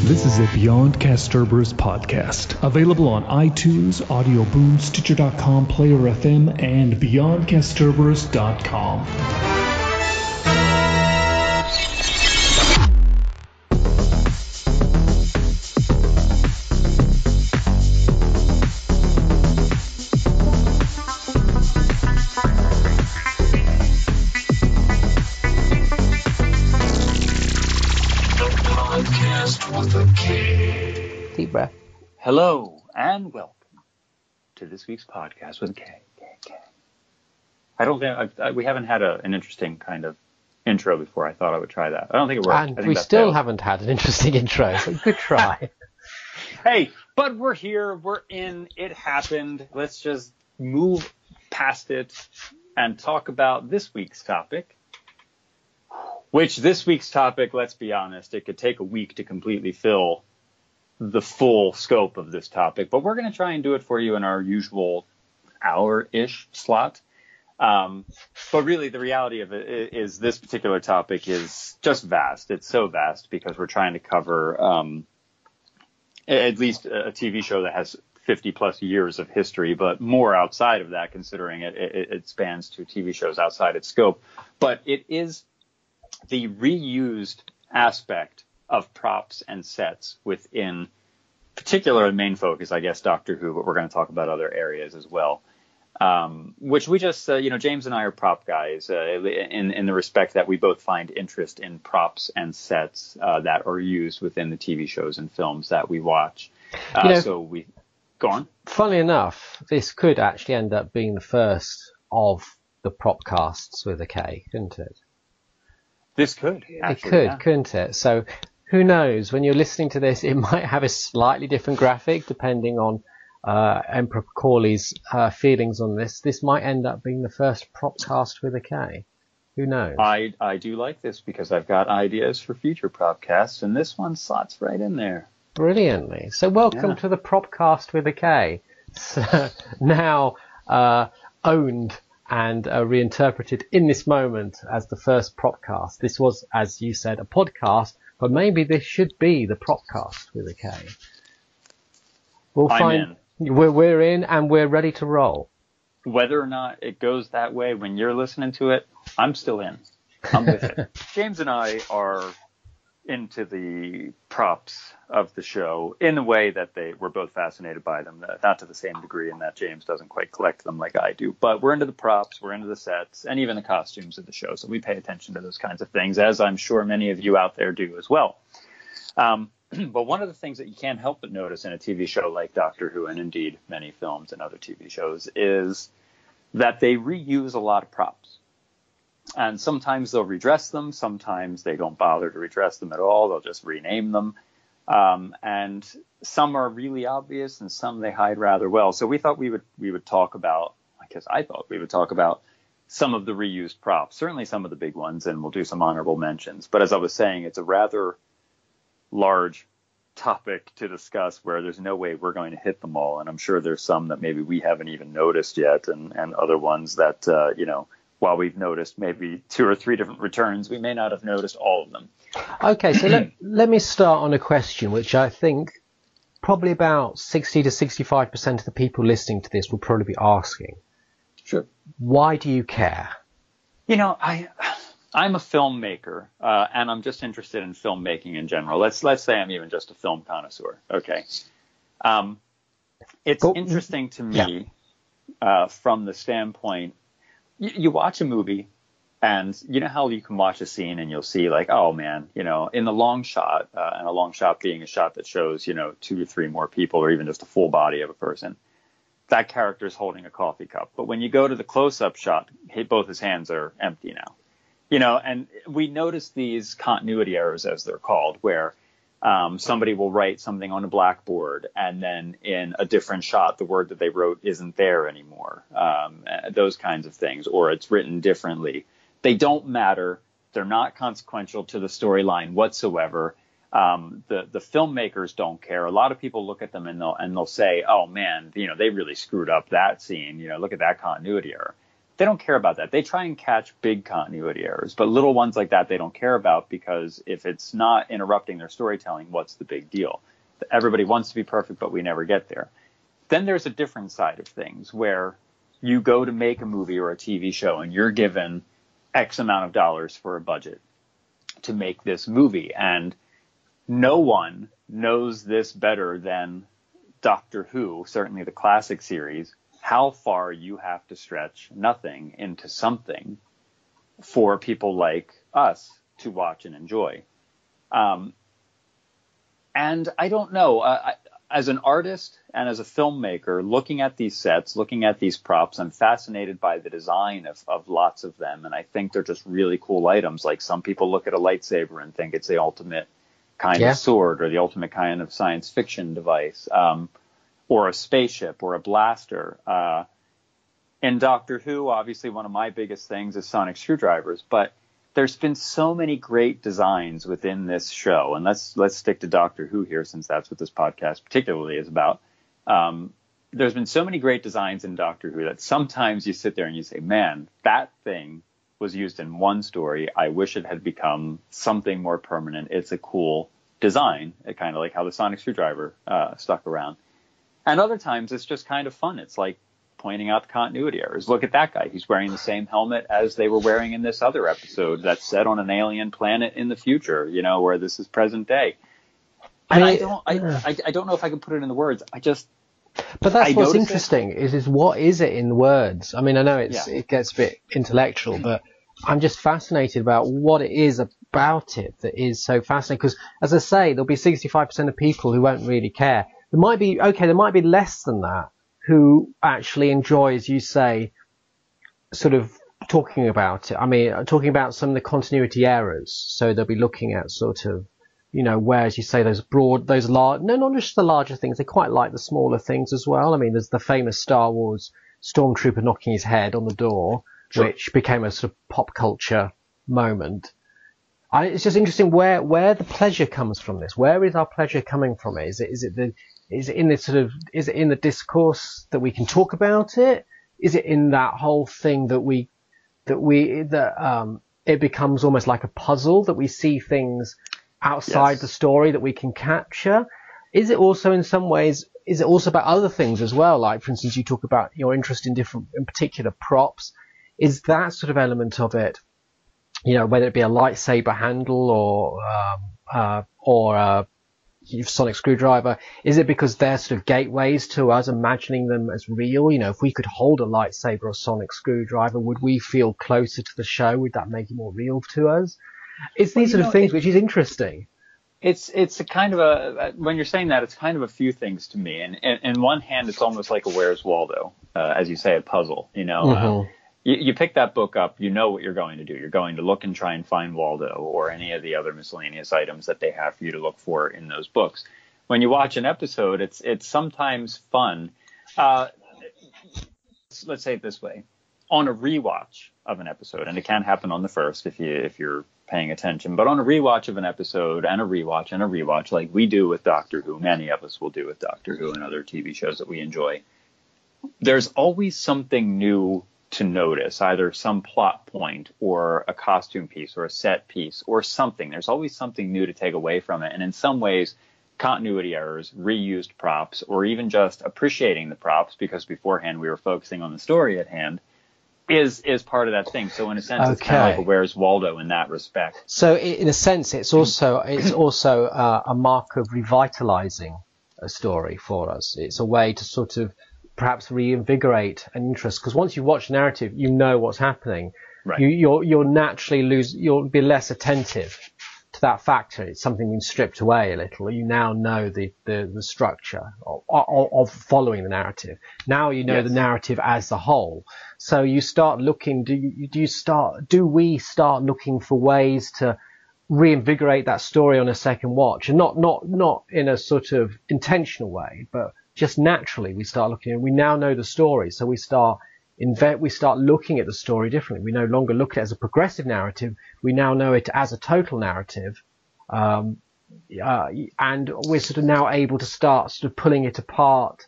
This is a BeyondKasterborous podcast, available on iTunes, Audio Boom, Stitcher.com, Player FM, and BeyondKasterborous.com. Deep breath. Hello and welcome to this week's podcast with K. I don't think we haven't had an interesting kind of intro before. I thought I would try that. I don't think it worked. And we still haven't had an interesting intro, so good try. Hey, but we're here. We're in. It happened. Let's just move past it and talk about this week's topic. Which this week's topic, let's be honest, it could take a week to completely fill the full scope of this topic, but we're going to try and do it for you in our usual hour-ish slot. But really, the reality of it is this particular topic is just vast. It's so vast because we're trying to cover at least a TV show that has 50-plus years of history, but more outside of that, considering it spans two TV shows outside its scope. But it is the reused aspect of props and sets within particular main focus, I guess, Doctor Who, but we're going to talk about other areas as well, which we just, James and I are prop guys in the respect that we both find interest in props and sets that are used within the TV shows and films that we watch. So we go on. Funnily enough, this could actually end up being the first of the PropKasts with a K, couldn't it? This could. Actually, it could, couldn't it? So who knows? When you're listening to this, it might have a slightly different graphic depending on Emperor Cawley's feelings on this. This might end up being the first PropKast with a K. Who knows? I do like this because I've got ideas for future PropKasts, and this one slots right in there. Brilliantly. So welcome to the PropKast with a K. So now owned and reinterpreted in this moment as the first PropKast. This was, as you said, a podcast, but maybe this should be the PropKast with a K. I'm in. We're in and we're ready to roll. Whether or not it goes that way when you're listening to it, I'm still in. I'm with it. James and I are into the props of the show in a way that we're both fascinated by them, not to the same degree in that James doesn't quite collect them like I do, but we're into the props, we're into the sets, and even the costumes of the show, so we pay attention to those kinds of things, as I'm sure many of you out there do as well. But one of the things that you can't help but notice in a TV show like Doctor Who, and indeed many films and other TV shows, is that they reuse a lot of props. And sometimes they'll redress them. Sometimes they don't bother to redress them at all. They'll just rename them. And some are really obvious and some they hide rather well. So we thought we would talk about, I thought we would talk about some of the reused props, certainly some of the big ones, and we'll do some honorable mentions. But as I was saying, it's a rather large topic to discuss where there's no way we're going to hit them all. And I'm sure there's some that maybe we haven't even noticed yet, and other ones that, while we've noticed maybe 2 or 3 different returns, we may not have noticed all of them. Okay, so let me start on a question which I think probably about 60 to 65% of the people listening to this will probably be asking. Sure. Why do you care? I'm a filmmaker, and I'm just interested in filmmaking in general. Let's say I'm even just a film connoisseur. Okay. It's interesting to me from the standpoint, you watch a movie, and you know how you can watch a scene and you'll see like, oh man, in the long shot, and a long shot being a shot that shows, 2 or 3 more people or even just a full body of a person, that character is holding a coffee cup. But when you go to the close-up shot, both his hands are empty now, and we notice these continuity errors, as they're called, where somebody will write something on a blackboard and then in a different shot, the word that they wrote isn't there anymore. Those kinds of things, or it's written differently. They don't matter. They're not consequential to the storyline whatsoever. The filmmakers don't care. A lot of people look at them and they'll say, oh man, they really screwed up that scene. Look at that continuity error. they don't care about that. They try and catch big continuity errors, but little ones like that they don't care about, because if it's not interrupting their storytelling, what's the big deal? Everybody wants to be perfect, but we never get there. Then there's a different side of things where you go to make a movie or a TV show and you're given X amount of dollars for a budget to make this movie. And no one knows this better than Doctor Who, certainly the classic series, how far you have to stretch nothing into something for people like us to watch and enjoy. And I don't know, as an artist and as a filmmaker, looking at these sets, looking at these props, I'm fascinated by the design of lots of them. And I think they're just really cool items. Like some people look at a lightsaber and think it's the ultimate kind of sword or the ultimate kind of science fiction device, or a spaceship or a blaster. In Doctor Who, obviously one of my biggest things is sonic screwdrivers, but there's been so many great designs within this show, and let's stick to Doctor Who here, since that's what this podcast particularly is about. There's been so many great designs in Doctor Who that sometimes you sit there and you say, man, that thing was used in one story. I wish it had become something more permanent. It's a cool design, kind of like how the sonic screwdriver stuck around. And other times it's just kind of fun. It's like pointing out the continuity errors. Look at that guy. He's wearing the same helmet as they were wearing in this other episode that's set on an alien planet in the future, you know, where this is present day. And I don't know if I can put it in the words. But that's what's interesting is what is it in words? I mean, I know it gets a bit intellectual, but I'm just fascinated about what it is about it that is so fascinating. Because, as I say, there'll be 65% of people who won't really care. There might be less than that who actually enjoy, as you say, sort of talking about it. I mean, talking about some of the continuity errors. So they'll be looking at sort of, you know, where, as you say, not just the larger things. They quite like the smaller things as well. I mean, there's the famous Star Wars stormtrooper knocking his head on the door, which became a sort of pop culture moment. It's just interesting where the pleasure comes from this. Where is our pleasure coming from? Is it in the discourse that we can talk about it? Is it in that whole thing that it becomes almost like a puzzle, that we see things outside the story that we can capture? Is it also in some ways, is it also about other things as well? Like, for instance, you talk about your interest in particular props. Is that sort of element of it, you know, whether it be a lightsaber handle or a sonic screwdriver, is it because they're sort of gateways to us imagining them as real? You know, if we could hold a lightsaber or sonic screwdriver, would we feel closer to the show? Would that make it more real to us? It's these sort of things which is interesting. It's a kind of when you're saying that, it's kind of a few things to me. And in one hand, it's almost like a Where's Waldo, as you say, a puzzle, you know. Mm-hmm. You pick that book up, you know what you're going to do. You're going to look and try and find Waldo or any of the other miscellaneous items that they have for you to look for in those books. When you watch an episode, it's sometimes fun. Let's say it this way. On a rewatch of an episode, and it can happen on the first if you're paying attention, but on a rewatch of an episode and a rewatch, like we do with Doctor Who, many of us will do with Doctor Who and other TV shows that we enjoy, there's always something new to notice, either some plot point or a costume piece or a set piece or something. There's always something new to take away from it. And in some ways, continuity errors, reused props, or even just appreciating the props, because beforehand we were focusing on the story at hand, is part of that thing. So in a sense, it's kind of like a Where's Waldo in that respect. So in a sense, it's also a mark of revitalizing a story for us. It's a way to sort of perhaps reinvigorate an interest, because once you watch narrative, you know what's happening. Right. You'll naturally you'll be less attentive to that factor. It's something you've stripped away a little. You now know the structure of following the narrative. Now you know the narrative as the whole. So you start looking. Do we start looking for ways to reinvigorate that story on a second watch, and not in a sort of intentional way, but just naturally we start looking, and we now know the story, so we start looking at the story differently. We no longer look at it as a progressive narrative. We now know it as a total narrative, and we're sort of now able to start sort of pulling it apart,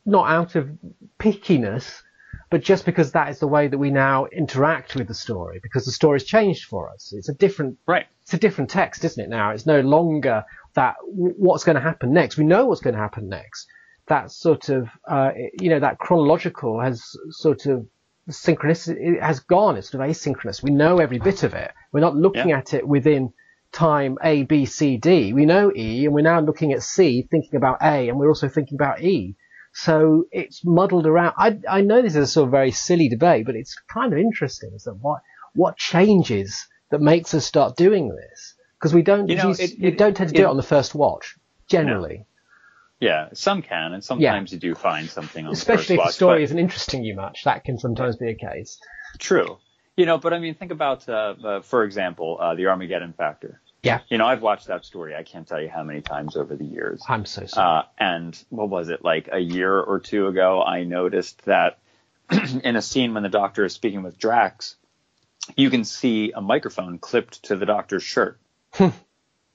not out of pickiness, but just because that is the way that we now interact with the story, because the story's changed for us. It's a different text, isn't it now? It's no longer that what's going to happen next. We know what's going to happen next. That sort of, that chronological has sort of synchronicity, it has gone. It's sort of asynchronous. We know every bit of it. We're not looking at it within time A, B, C, D. We know E, and we're now looking at C, thinking about A, and we're also thinking about E. So it's muddled around. I know this is a sort of very silly debate, but it's kind of interesting. Is that what changes that makes us start doing this? Because we don't don't tend to do it on the first watch generally. No. Yeah, some can, and sometimes you do find something on especially the first watch. Especially if the story isn't interesting you much. That can sometimes be a case. True. But I mean, think about, for example, the Armageddon Factor. Yeah. I've watched that story. I can't tell you how many times over the years. I'm so sorry. And what was it, like a year or two ago, I noticed that in a scene when the Doctor is speaking with Drax, you can see a microphone clipped to the Doctor's shirt. And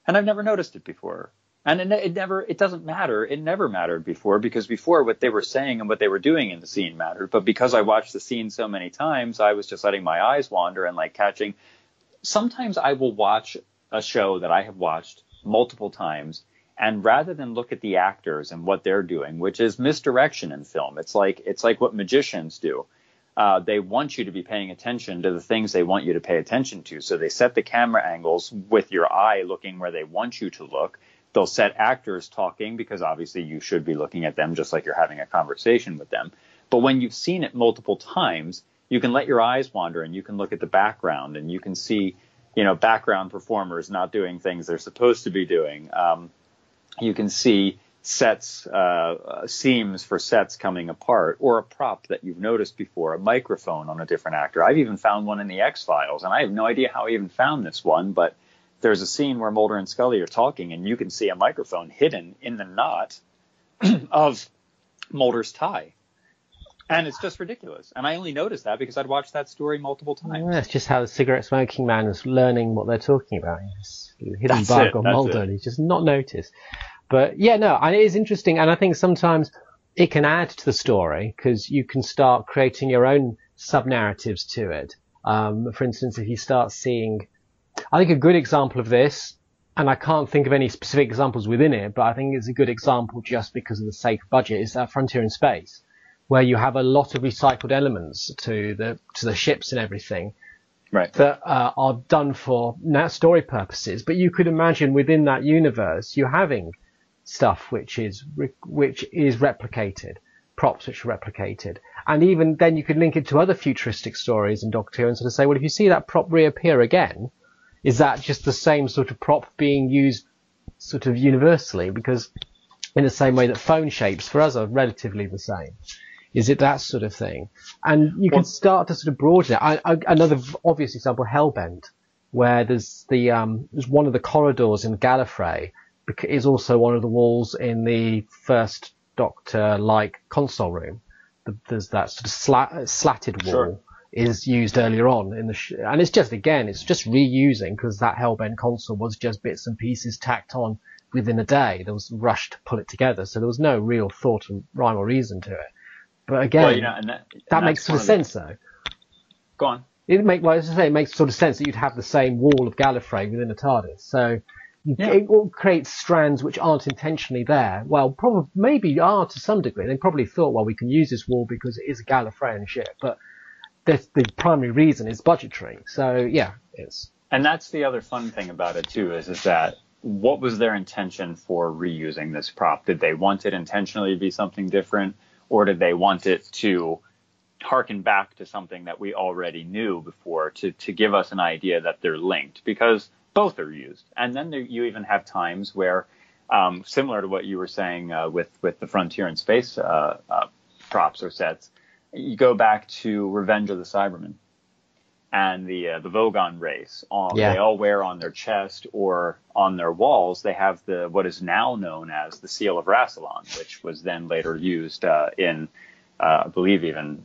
I've never noticed it before. And it doesn't matter. It never mattered before, because before what they were saying and what they were doing in the scene mattered. But because I watched the scene so many times, I was just letting my eyes wander and like catching. Sometimes I will watch a show that I have watched multiple times, and rather than look at the actors and what they're doing, which is misdirection in film, it's like what magicians do. They want you to be paying attention to the things they want you to pay attention to. So they set the camera angles with your eye looking where they want you to look. They'll set actors talking because obviously you should be looking at them just like you're having a conversation with them. But when you've seen it multiple times, you can let your eyes wander and you can look at the background and you can see, background performers not doing things they're supposed to be doing. You can see sets, seams for sets coming apart, or a prop that you've noticed before, a microphone on a different actor. I've even found one in the X-Files, and I have no idea how I even found this one, but there's a scene where Mulder and Scully are talking, and you can see a microphone hidden in the knot of Mulder's tie. And it's just ridiculous. And I only noticed that because I'd watched that story multiple times. Yeah, it's just how the cigarette smoking man is learning what they're talking about. He's hidden bug on Mulder, and he's just not noticed. But yeah, no, and it is interesting. And I think sometimes it can add to the story because you can start creating your own sub-narratives to it. For instance, if you start seeing, I think a good example of this, and I can't think of any specific examples within it, but I think it's a good example just because of the sake of budget, is Frontier in Space, where you have a lot of recycled elements to the ships and everything, right, that are done for story purposes. But you could imagine within that universe you having stuff which is replicated, props which are replicated, and even then you could link it to other futuristic stories in Doctor Who and sort of say, well, if you see that prop reappear again, is that just the same sort of prop being used sort of universally? Because in the same way that phone shapes for us are relatively the same. Is it that sort of thing? And you can start to sort of broaden it. Another obvious example, Hellbent, where there's one of the corridors in Gallifrey is also one of the walls in the first Doctor-like console room. There's that sort of slatted wall is used earlier on in the and it's just reusing, because that Hellbent console was just bits and pieces tacked on within a day. There was a rush to pull it together, so there was no real thought and rhyme or reason to it. But again, that makes sort of sense, though. Go on. It makes sort of sense that you'd have the same wall of Gallifrey within a TARDIS. So it will create strands which aren't intentionally there. Well, probably maybe are to some degree. They probably thought, well, we can use this wall because it is a Gallifreyan ship, but the primary reason is budgetary. So yeah, it's. And that's the other fun thing about it too, is that what was their intention for reusing this prop? Did they want it intentionally to be something different? Or did they want it to harken back to something that we already knew before to give us an idea that they're linked? Because both are used. And then you even have times where, similar to what you were saying with the Frontier in Space props or sets, you go back to Revenge of the Cybermen and the Vogon race. They all wear on their chest or on their walls, they have what is now known as the Seal of Rassilon, which was then later used in, I believe, even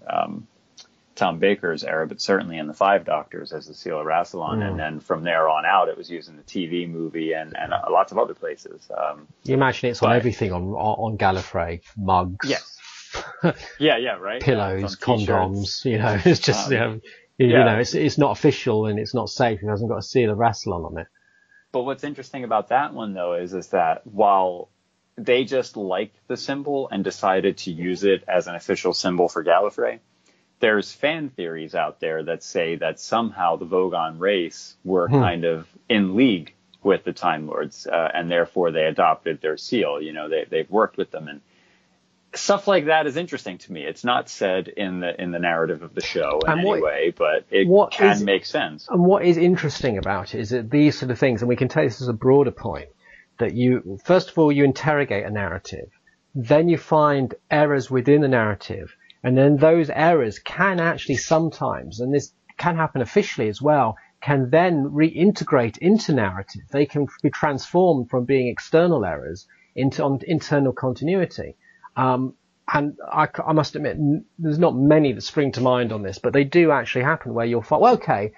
Tom Baker's era, but certainly in the Five Doctors as the Seal of Rassilon. And then from there on out, it was used in the TV movie and lots of other places. You imagine it's on everything, on Gallifrey, mugs. Yes. Right. Pillows, condoms, it's just, it's not official and it's not safe. It hasn't got a seal of Rassilon on it. But what's interesting about that one, though, is that while they just liked the symbol and decided to use it as an official symbol for Gallifrey, there's fan theories out there that say that somehow the Vogon race were kind of in league with the Time Lords, and therefore they adopted their seal. They've worked with them, and stuff like that is interesting to me. It's not said in the narrative of the show in any way, but it can make sense. And what is interesting about it is that these sort of things, and we can take this as a broader point, that first of all, you interrogate a narrative, then you find errors within the narrative, and then those errors can actually sometimes, and this can happen officially as well, can then reintegrate into narrative. They can be transformed from being external errors into internal continuity. And I must admit, there's not many that spring to mind on this, but they do actually happen where you'll find,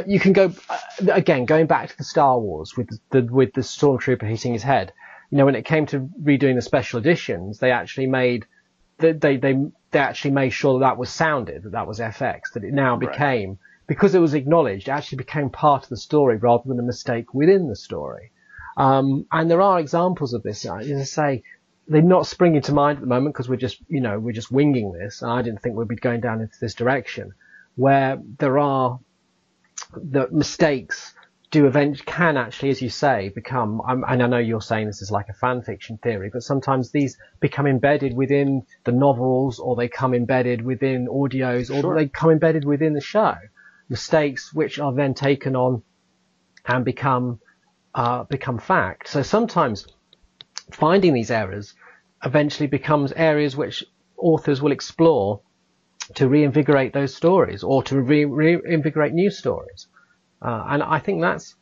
you can go, again, going back to the Star Wars with the Stormtrooper hitting his head. When it came to redoing the special editions, they actually made, they actually made sure that was sounded, that was FX, that it now became, because it was acknowledged, it actually became part of the story rather than a mistake within the story. And there are examples of this. As I say, they're not springing to mind at the moment because we're just winging this. And I didn't think we'd be going down into this direction, where the mistakes can actually, as you say, become, and I know you're saying this is like a fan fiction theory, but sometimes these become embedded within the novels, or they come embedded within audios, or they come embedded within the show. Mistakes which are then taken on and become fact. So sometimes finding these errors eventually becomes areas which authors will explore to reinvigorate those stories, or to reinvigorate new stories. And I think that's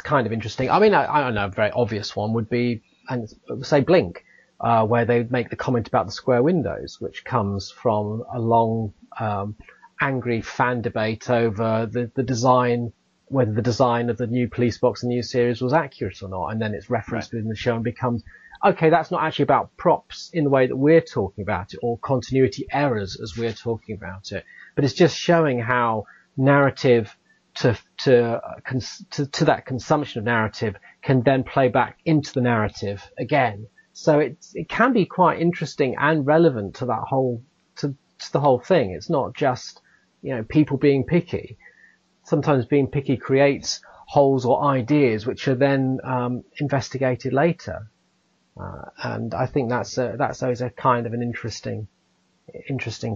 kind of interesting. I mean, I don't know, a very obvious one would be, and say Blink, where they make the comment about the square windows, which comes from a long, angry fan debate over the design, whether the design of the new police box and new series was accurate or not. And then it's referenced within the show and becomes, okay, that's not actually about props in the way that we're talking about it, or continuity errors as we're talking about it, but it's just showing how narrative to that consumption of narrative can then play back into the narrative again. So it can be quite interesting and relevant to that to the whole thing. It's not just, people being picky. Sometimes being picky creates holes or ideas which are then investigated later. And I think that's always a kind of an interesting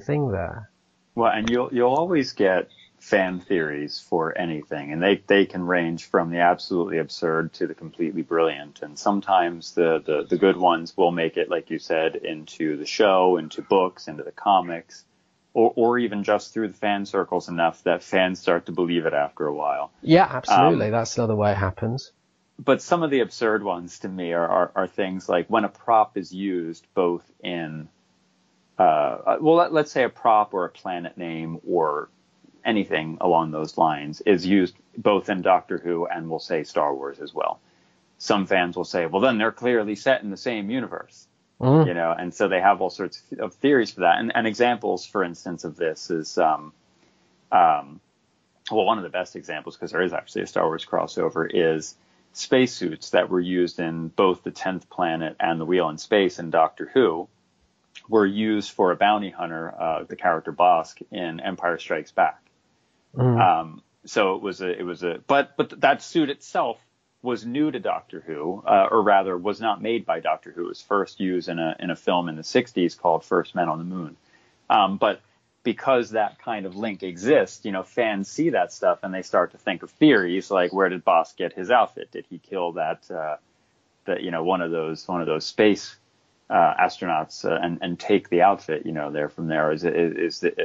thing there. Well, and you'll always get fan theories for anything, and they can range from the absolutely absurd to the completely brilliant. And sometimes the good ones will make it, like you said, into the show, into books, into the comics, or even just through the fan circles enough that fans start to believe it after a while. Yeah, absolutely. That's another way it happens. But some of the absurd ones to me are things like when a prop is used both in, let's say a prop or a planet name or anything along those lines is used both in Doctor Who and we'll say Star Wars as well. Some fans will say, well, then they're clearly set in the same universe, and so they have all sorts of theories for that. And examples, for instance, of this is, one of the best examples, because there is actually a Star Wars crossover, is spacesuits that were used in both the 10th Planet and the Wheel in Space in Doctor Who were used for a bounty hunter, the character Bosk, in Empire Strikes Back. So it was but that suit itself was new to Doctor Who, or rather was not made by Doctor Who. It was first used in a film in the 60s called First Men on the Moon. But because that kind of link exists, fans see that stuff and they start to think of theories like, where did Bosk get his outfit? Did he kill one of those space astronauts and take the outfit, there from there?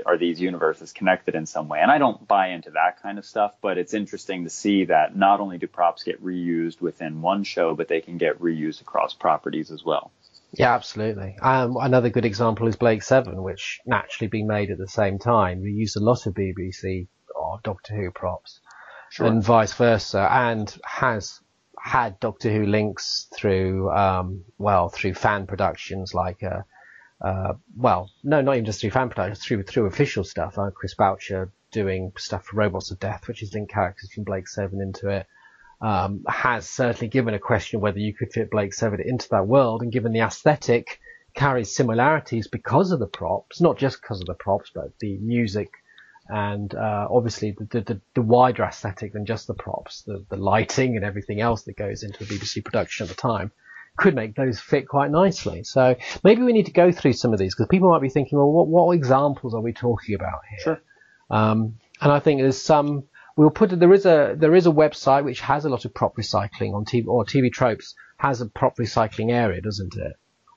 Are these universes connected in some way? And I don't buy into that kind of stuff, but it's interesting to see that not only do props get reused within one show, but they can get reused across properties as well. Yeah, absolutely. Another good example is Blake 7, which naturally being made at the same time. We used a lot of BBC or Doctor Who props, and vice versa, and has had Doctor Who links through fan productions like well, no, not even just through fan production, through official stuff, like Chris Boucher doing stuff for Robots of Death, which is linked characters from Blake Seven into it, has certainly given a question whether you could fit Blake Seven into that world, and given the aesthetic carries similarities because of the props, not just because of the props, but the music and obviously the wider aesthetic than just the props, the lighting and everything else that goes into a BBC production at the time, could make those fit quite nicely. So maybe we need to go through some of these, because people might be thinking, well, what examples are we talking about here? Sure. And I think there's some. There is a website which has a lot of prop recycling on TV, or TV Tropes has a prop recycling area, doesn't it?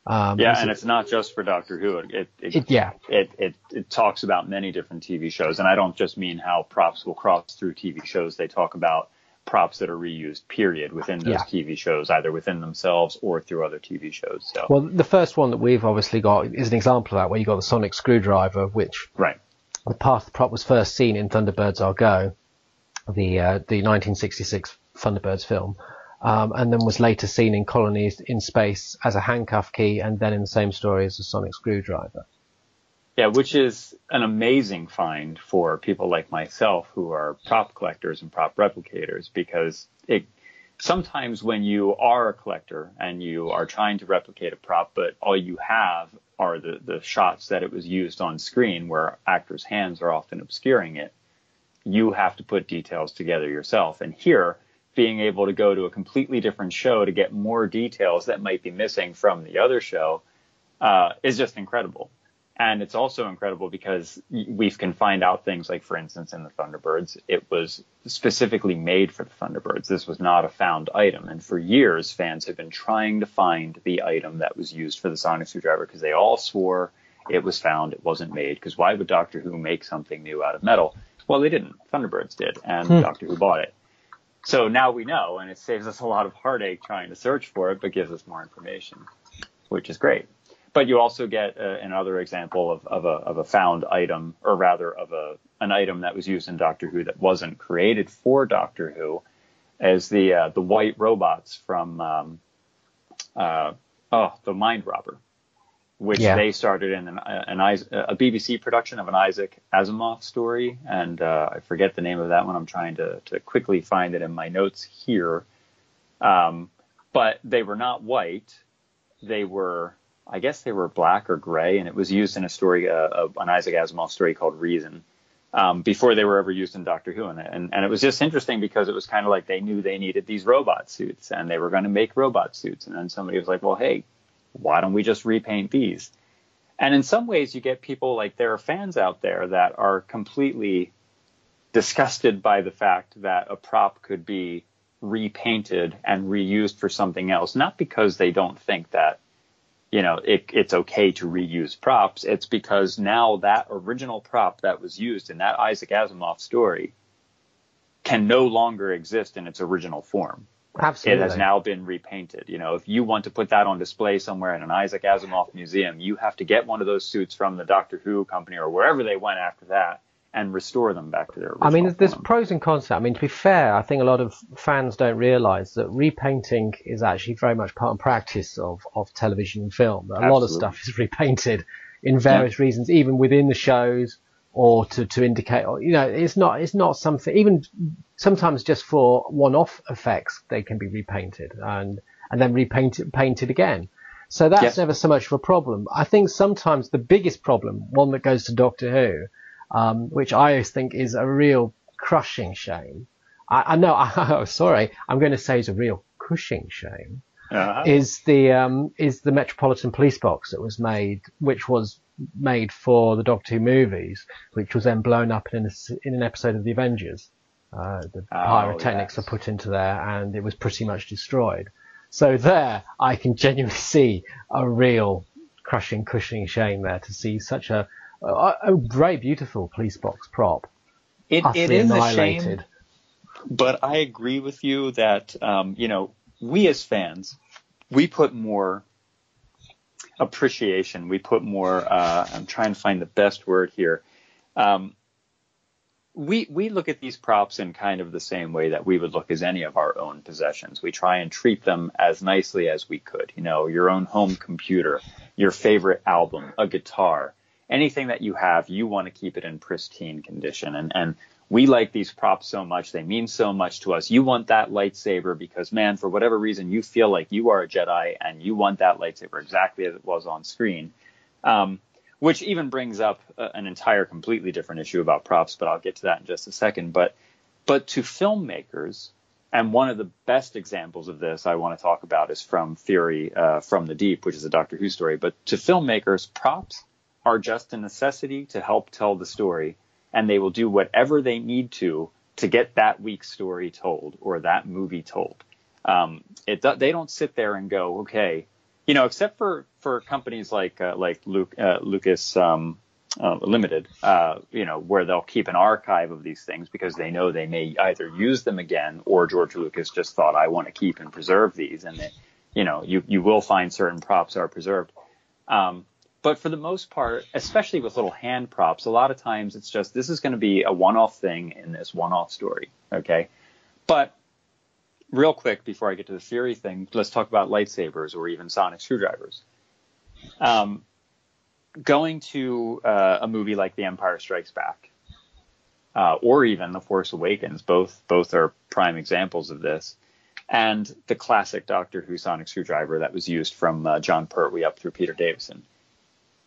And it's not just for Doctor Who. It talks about many different TV shows, and I don't just mean how props will cross through TV shows. They talk about props that are reused, period, within those TV shows, either within themselves or through other TV shows. So. Well, the first one that we've obviously got is an example of that, where you got the sonic screwdriver, which the prop was first seen in Thunderbirds Are Go, the 1966 Thunderbirds film. And then was later seen in Colonies in Space as a handcuff key, and then in the same story as a sonic screwdriver. Yeah, which is an amazing find for people like myself who are prop collectors and prop replicators, because sometimes when you are a collector and you are trying to replicate a prop, but all you have are the shots that it was used on screen, where actors' hands are often obscuring it, you have to put details together yourself. And here, being able to go to a completely different show to get more details that might be missing from the other show is just incredible. And it's also incredible because we can find out things like, for instance, in the Thunderbirds, it was specifically made for the Thunderbirds. This was not a found item. And for years, fans have been trying to find the item that was used for the sonic screwdriver, because they all swore it was found, it wasn't made. Because why would Doctor Who make something new out of metal? Well, they didn't. Thunderbirds did, and Doctor Who bought it. So now we know, and it saves us a lot of heartache trying to search for it, but gives us more information, which is great. But you also get another example of a found item, or rather of an item that was used in Doctor Who that wasn't created for Doctor Who, as the white robots from The Mind Robber, which they started in a BBC production of an Isaac Asimov story, and I forget the name of that one. I'm trying to quickly find it in my notes here. But they were not white. I guess they were black or gray, and it was used in a story, an Isaac Asimov story called Reason, before they were ever used in Doctor Who. And it was just interesting because it was kind of like they knew they needed these robot suits, and they were going to make robot suits. And then somebody was like, well, hey, why don't we just repaint these? And in some ways, you get people like, there are fans out there that are completely disgusted by the fact that a prop could be repainted and reused for something else, not because they don't think that, it's okay to reuse props. It's because now that original prop that was used in that Isaac Asimov story can no longer exist in its original form. Absolutely. It has now been repainted. If you want to put that on display somewhere in an Isaac Asimov museum, you have to get one of those suits from the Doctor Who company or wherever they went after that and restore them back to their original there's form. pros and cons to that. To be fair, I think a lot of fans don't realise that repainting is actually very much part and practice of television and film. A lot of stuff is repainted in various reasons, even within the shows, or to indicate, it's not something, even sometimes just for one-off effects, they can be repainted and then painted again. So that's never so much of a problem. I think sometimes the biggest problem, one that goes to Doctor Who, which I always think is a real crushing shame. I'm going to say is a real Cushing shame. Is the Metropolitan Police Box that was made, which was made for the Doctor Who movies, which was then blown up in an episode of The Avengers. The pyrotechnics were put into there, and it was pretty much destroyed. So there, I can genuinely see a real crushing, cushioning shame there to see such a very beautiful police box prop. It is a shame, but I agree with you that we as fans, we put more appreciation. We put more. I'm trying to find the best word here. we look at these props in kind of the same way that we would look as any of our own possessions. We try and treat them as nicely as we could. You know, your own home computer, your favorite album, a guitar, anything that you have, you want to keep it in pristine condition. And we like these props so much. They mean so much to us. You want that lightsaber because, man, for whatever reason, you feel like you are a Jedi and you want that lightsaber exactly as it was on screen. Which even brings up an entire completely different issue about props, but I'll get to that in just a second. But to filmmakers, and one of the best examples of this I want to talk about is from Fury from the Deep, which is a Doctor Who story. But to filmmakers, props are just a necessity to help tell the story, and they will do whatever they need to get that week's story told or that movie told. They don't sit there and go, okay, you know, except for companies like Lucas Limited, you know, where they'll keep an archive of these things because they know they may either use them again or George Lucas just thought, I want to keep and preserve these. And, you know, you will find certain props are preserved. But for the most part, especially with little hand props, a lot of times it's just this is going to be a one-off thing in this one-off story. OK, but real quick, before I get to the Fury thing, let's talk about lightsabers or even sonic screwdrivers. Going to a movie like The Empire Strikes Back, or even The Force Awakens, both are prime examples of this, and the classic Doctor Who sonic screwdriver that was used from John Pertwee up through Peter Davison.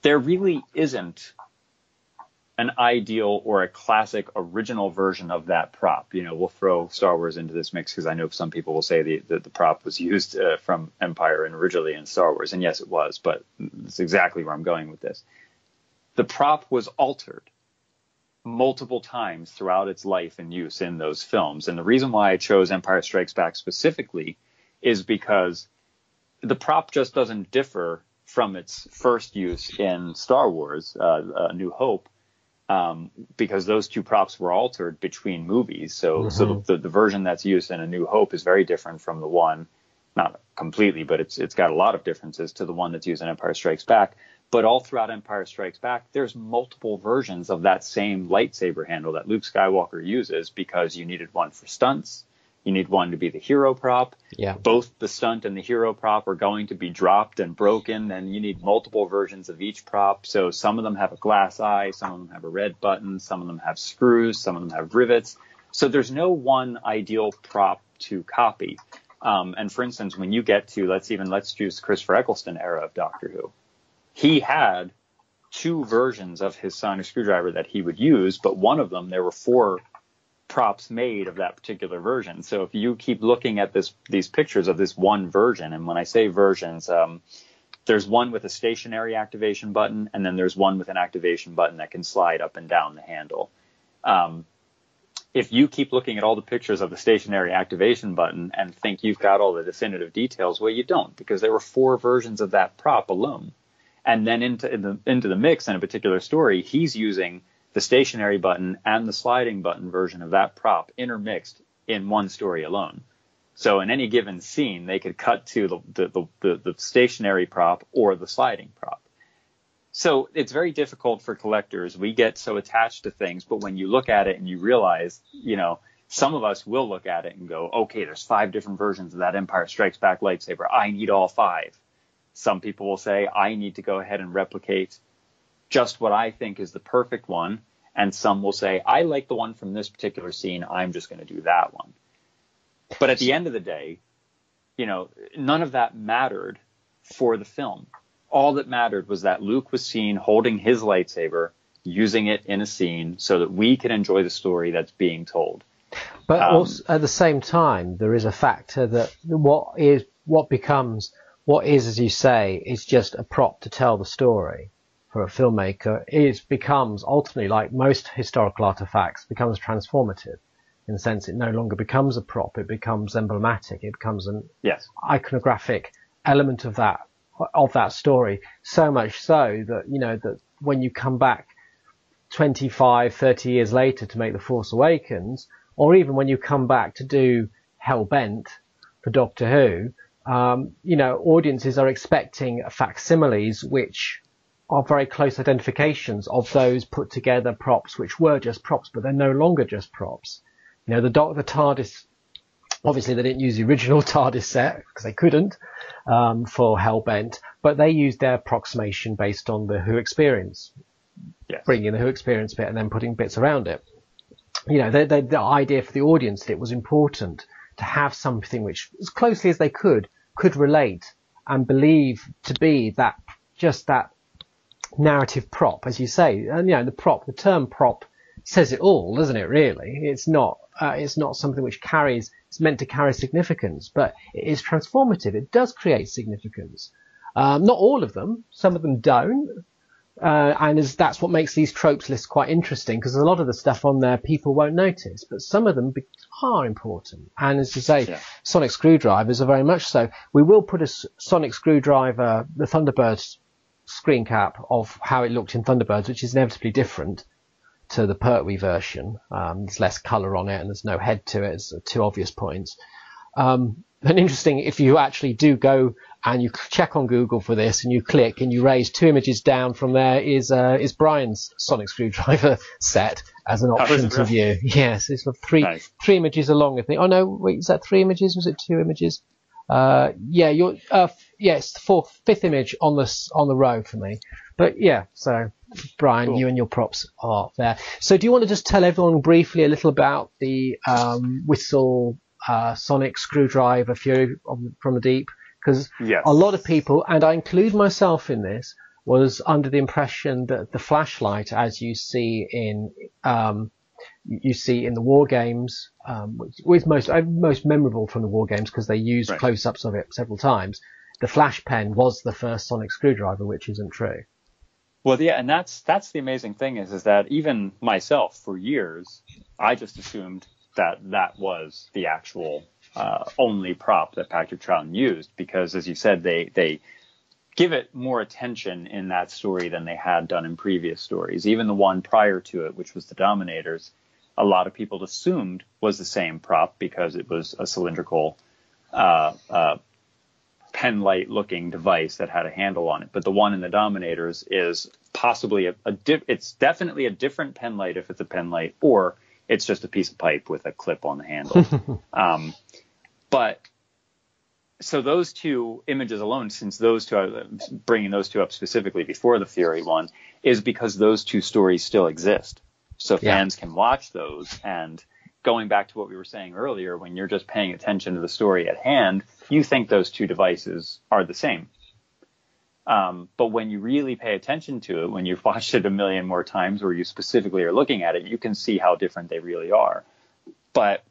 There really isn't an ideal or a classic original version of that prop. You know, we'll throw Star Wars into this mix because I know some people will say the prop was used from Empire and originally in Star Wars. And yes, it was, but that's exactly where I'm going with this. The prop was altered multiple times throughout its life and use in those films. And the reason why I chose Empire Strikes Back specifically is because the prop just doesn't differ from its first use in Star Wars, A New Hope. Because those two props were altered between movies. So the version that's used in A New Hope is very different from the one, not completely, but it's got a lot of differences to the one that's used in Empire Strikes Back. But all throughout Empire Strikes Back, there's multiple versions of that same lightsaber handle that Luke Skywalker uses because you needed one for stunts. You need one to be the hero prop. Yeah. Both the stunt and the hero prop are going to be dropped and broken, and you need multiple versions of each prop. So some of them have a glass eye, some of them have a red button, some of them have screws, some of them have rivets. So there's no one ideal prop to copy. And for instance, when you get to, let's choose Christopher Eccleston era of Doctor Who. He had two versions of his sonic screwdriver that he would use, but one of them, there were 4 props made of that particular version. So if you keep looking at these pictures of this one version, and when I say versions, there's one with a stationary activation button, and then there's one with an activation button that can slide up and down the handle. If you keep looking at all the pictures of the stationary activation button and think you've got all the definitive details, well, you don't, because there were 4 versions of that prop alone. And then into the mix in a particular story, he's using the stationary button and the sliding button version of that prop intermixed in one story alone. So in any given scene, they could cut to the stationary prop or the sliding prop. So it's very difficult for collectors. We get so attached to things, but when you look at it and you realize, you know, some of us will look at it and go, okay, there's 5 different versions of that Empire Strikes Back lightsaber. I need all 5. Some people will say, I need to go ahead and replicate just what I think is the perfect one. And some will say, I like the one from this particular scene. I'm just going to do that one. But at the end of the day, you know, none of that mattered for the film. All that mattered was that Luke was seen holding his lightsaber, using it in a scene so that we can enjoy the story that's being told. But also, at the same time, there is a factor that what is, as you say, is just a prop to tell the story. For a filmmaker, it becomes ultimately, like most historical artifacts, becomes transformative in the sense it no longer becomes a prop, it becomes emblematic, it becomes an iconographic element of that story. So much so that, you know, that when you come back 25, 30 years later to make The Force Awakens, or even when you come back to do Hellbent for Doctor Who, you know, audiences are expecting facsimiles which are very close identifications of those put together props, which were just props, but they're no longer just props. You know, the TARDIS, obviously they didn't use the original TARDIS set because they couldn't, for Hellbent, but they used their approximation based on the Who experience. Yes. Bringing the Who experience bit and then putting bits around it. You know, the idea for the audience that it was important to have something which, as closely as they could relate and believe to be that narrative prop, as you say. And, you know, the term prop says it all, doesn't it, really? It's not something which it's meant to carry significance, but it is transformative. It does create significance. Not all of them. Some of them don't. And that's what makes these tropes lists quite interesting, because a lot of the stuff on there people won't notice, but some of them are important. And as you say, sonic screwdrivers are very much so. We will put a sonic screwdriver, the Thunderbird screen cap of how it looked in Thunderbirds, which is inevitably different to the Pertwee version. There's less colour on it and there's no head to it. It's 2 obvious points. And interesting, if you actually do go and you check on Google for this and you click and you raise 2 images down from there is Brian's sonic screwdriver set as an option to view. Yes, it's three images along, I think. Oh no, wait, is that 3 images? Was it 2 images? Yes, the fifth image on the row for me. But yeah, so Brian, cool. You and your props are there. So do you want to just tell everyone briefly a little about the whistle sonic screwdriver Fury from the Deep? Because a lot of people, and I include myself in this, was under the impression that the flashlight, as you see in the war games, which was most memorable from the war games because they used close-ups of it several times. The flash pen was the first sonic screwdriver, which isn't true. Well, yeah, and that's the amazing thing is that even myself, for years, I just assumed that was the actual only prop that Patrick Troughton used, because, as you said, they give it more attention in that story than they had done in previous stories. Even the one prior to it, which was the Dominators, a lot of people assumed was the same prop because it was a cylindrical pen-light-looking device that had a handle on it. But the one in the Dominators is possibly it's definitely a different pen light if it's a pen light, or it's just a piece of pipe with a clip on the handle. But so those 2 images alone, since those 2, bringing those 2 up specifically before the Fury one, is because those 2 stories still exist. So fans can watch those. And going back to what we were saying earlier, when you're just paying attention to the story at hand, you think those 2 devices are the same. But when you really pay attention to it, when you've watched it a million more times, or you specifically are looking at it, you can see how different they really are. But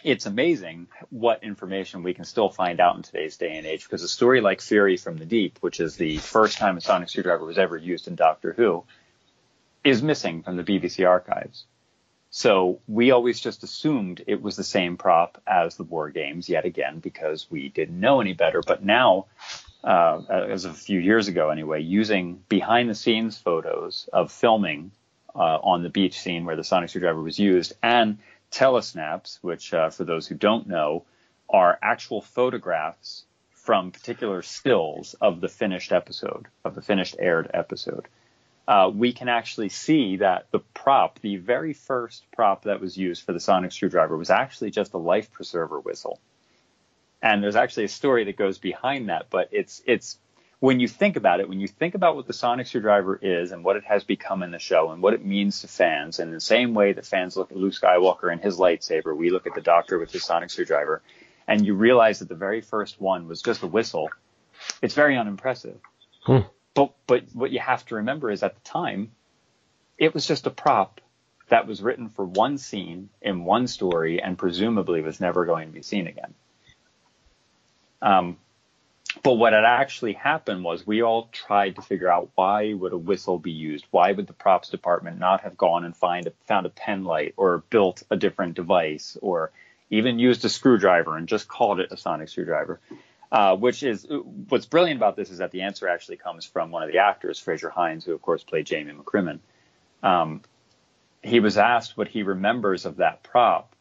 it's amazing what information we can still find out in today's day and age, because a story like Fury from the Deep, which is the first time a sonic screwdriver was ever used in Doctor Who, is missing from the BBC archives. So we always just assumed it was the same prop as the war games, yet again, because we didn't know any better. But now, as of a few years ago anyway, using behind-the-scenes photos of filming on the beach scene where the sonic screwdriver was used, and telesnaps, which, for those who don't know, are actual photographs from particular stills of the finished episode, of the finished aired episode. We can actually see that the very first prop that was used for the sonic screwdriver was actually just a life preserver whistle. And there's actually a story that goes behind that, but it's when you think about it, when you think about what the sonic screwdriver is and what it has become in the show and what it means to fans, in the same way that fans look at Luke Skywalker and his lightsaber, we look at the Doctor with his sonic screwdriver, and you realize that the very first one was just a whistle, it's very unimpressive. But what you have to remember is at the time, it was just a prop that was written for one scene in one story and presumably was never going to be seen again. But what had actually happened was we all tried to figure out, why would a whistle be used? Why would the props department not have gone and found a pen light, or built a different device, or even used a screwdriver and just called it a sonic screwdriver? Which is what's brilliant about this, is that the answer actually comes from one of the actors, Fraser Hines, who of course played Jamie McCrimmon. He was asked what he remembers of that prop,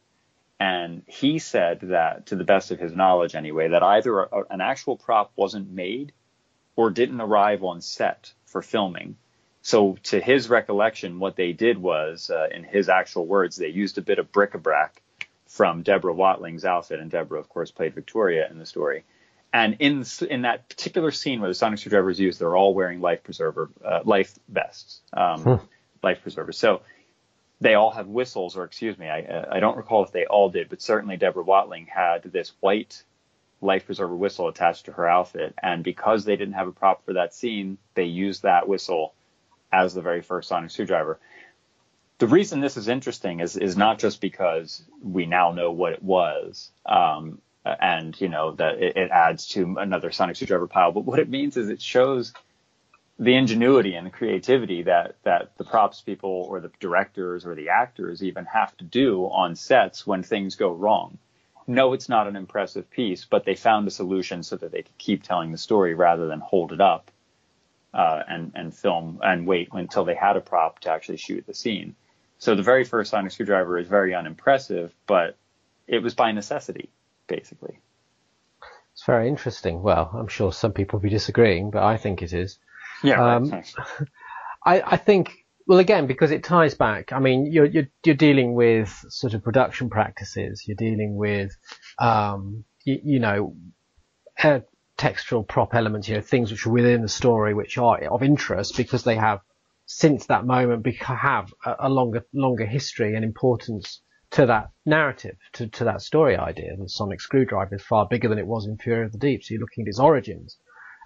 and he said that, to the best of his knowledge anyway, that either an actual prop wasn't made or didn't arrive on set for filming. So to his recollection, what they did was, in his actual words, they used a bit of bric-a-brac from Deborah Watling's outfit, and Deborah, of course, played Victoria in the story. And in that particular scene where the sonic screwdriver is used, they're all wearing life vests, life preservers. So they all have whistles, or excuse me, I don't recall if they all did, but certainly Deborah Watling had this white life preserver whistle attached to her outfit. And because they didn't have a prop for that scene, they used that whistle as the very first sonic screwdriver. The reason this is interesting is not just because we now know what it was, and you know that it adds to another sonic screwdriver pile, but what it means is it shows the ingenuity and the creativity that the props people or the directors or the actors even have to do on sets when things go wrong. No, it's not an impressive piece, but they found a solution so that they could keep telling the story rather than hold it up and film and wait until they had a prop to actually shoot the scene. So the very first sonic screwdriver is very unimpressive, but it was by necessity, basically. It's very interesting. Well, I'm sure some people will be disagreeing, but I think it is. Yeah, right. I think, well, again, because it ties back. I mean, you're dealing with sort of production practices. You're dealing with, textual prop elements. Things which are within the story which are of interest because they have, since that moment, have a longer history and importance to that narrative, to that story idea. The sonic screwdriver is far bigger than it was in Fury of the Deep. So you're looking at its origins,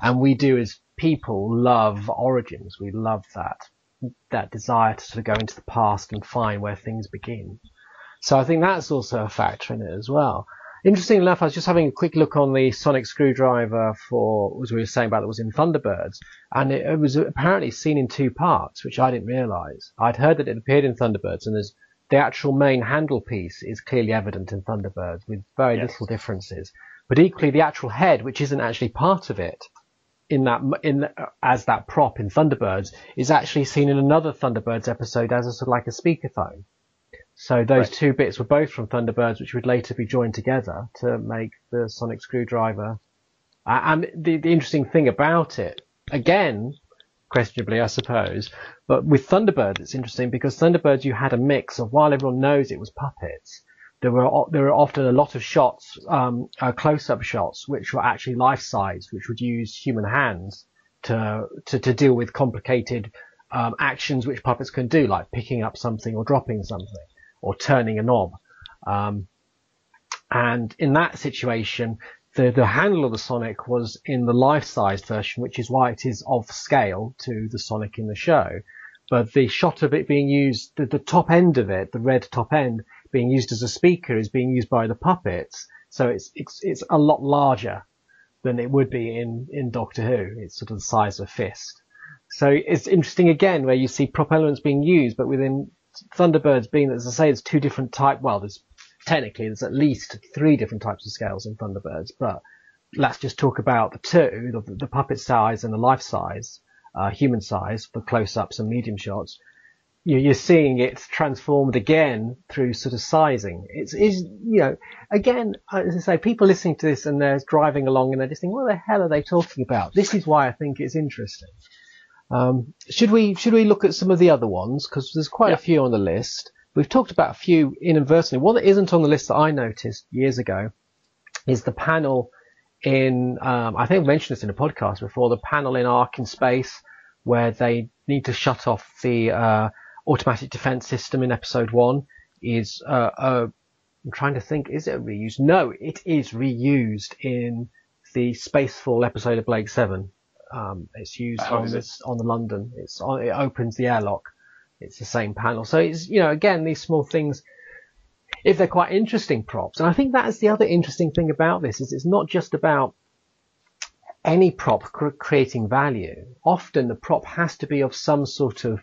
and we do as people love origins. We love that desire to sort of go into the past and find where things begin. So I think that's also a factor in it as well. Interesting enough, I was just having a quick look on the sonic screwdriver for, as we were saying about, that was in Thunderbirds, and it was apparently seen in 2 parts, which I didn't realise. I'd heard that it appeared in Thunderbirds, and there's the actual main handle piece is clearly evident in Thunderbirds with very little differences. But equally, the actual head, which isn't actually part of it, as that prop in Thunderbirds, is actually seen in another Thunderbirds episode as a sort of like a speakerphone. So those two bits were both from Thunderbirds, which would later be joined together to make the sonic screwdriver. And the interesting thing about it, again, questionably, I suppose, but with Thunderbirds, it's interesting because Thunderbirds, you had a mix of, while everyone knows it was puppets, there were often a lot of shots, close-up shots, which were actually life-size, which would use human hands to deal with complicated actions which puppets can do, like picking up something or dropping something or turning a knob. And in that situation, the handle of the Sonic was in the life-size version, which is why it is of scale to the Sonic in the show. But the shot of it being used, the top end of it, the red top end, being used as a speaker is being used by the puppets. So it's a lot larger than it would be in Doctor Who. It's sort of the size of a fist. So it's interesting again where you see prop elements being used, but within Thunderbirds being, as I say, there's 2 different types. Well, there's at least 3 different types of scales in Thunderbirds, but let's just talk about the 2, the puppet size and the life size, human size for close-ups and medium shots. You're seeing it transformed again through sort of sizing. It's again, as I say, people listening to this and they're driving along and they're just thinking, what the hell are they talking about? This is why I think it's interesting. Should we look at some of the other ones? Because there's quite a few on the list. We've talked about a few inadvertently. One that isn't on the list that I noticed years ago is the panel in, I think I've mentioned this in a podcast before, the panel in Ark in Space where they need to shut off the automatic defense system in episode 1 is, I'm trying to think, is it reused? No, it is reused in the Spacefall episode of Blake 7. It's used on the London. It opens the airlock. It's the same panel. So it's, again, these small things, if they're quite interesting props. And I think that is the other interesting thing about this, is it's not just about any prop creating value. Often the prop has to be of some sort of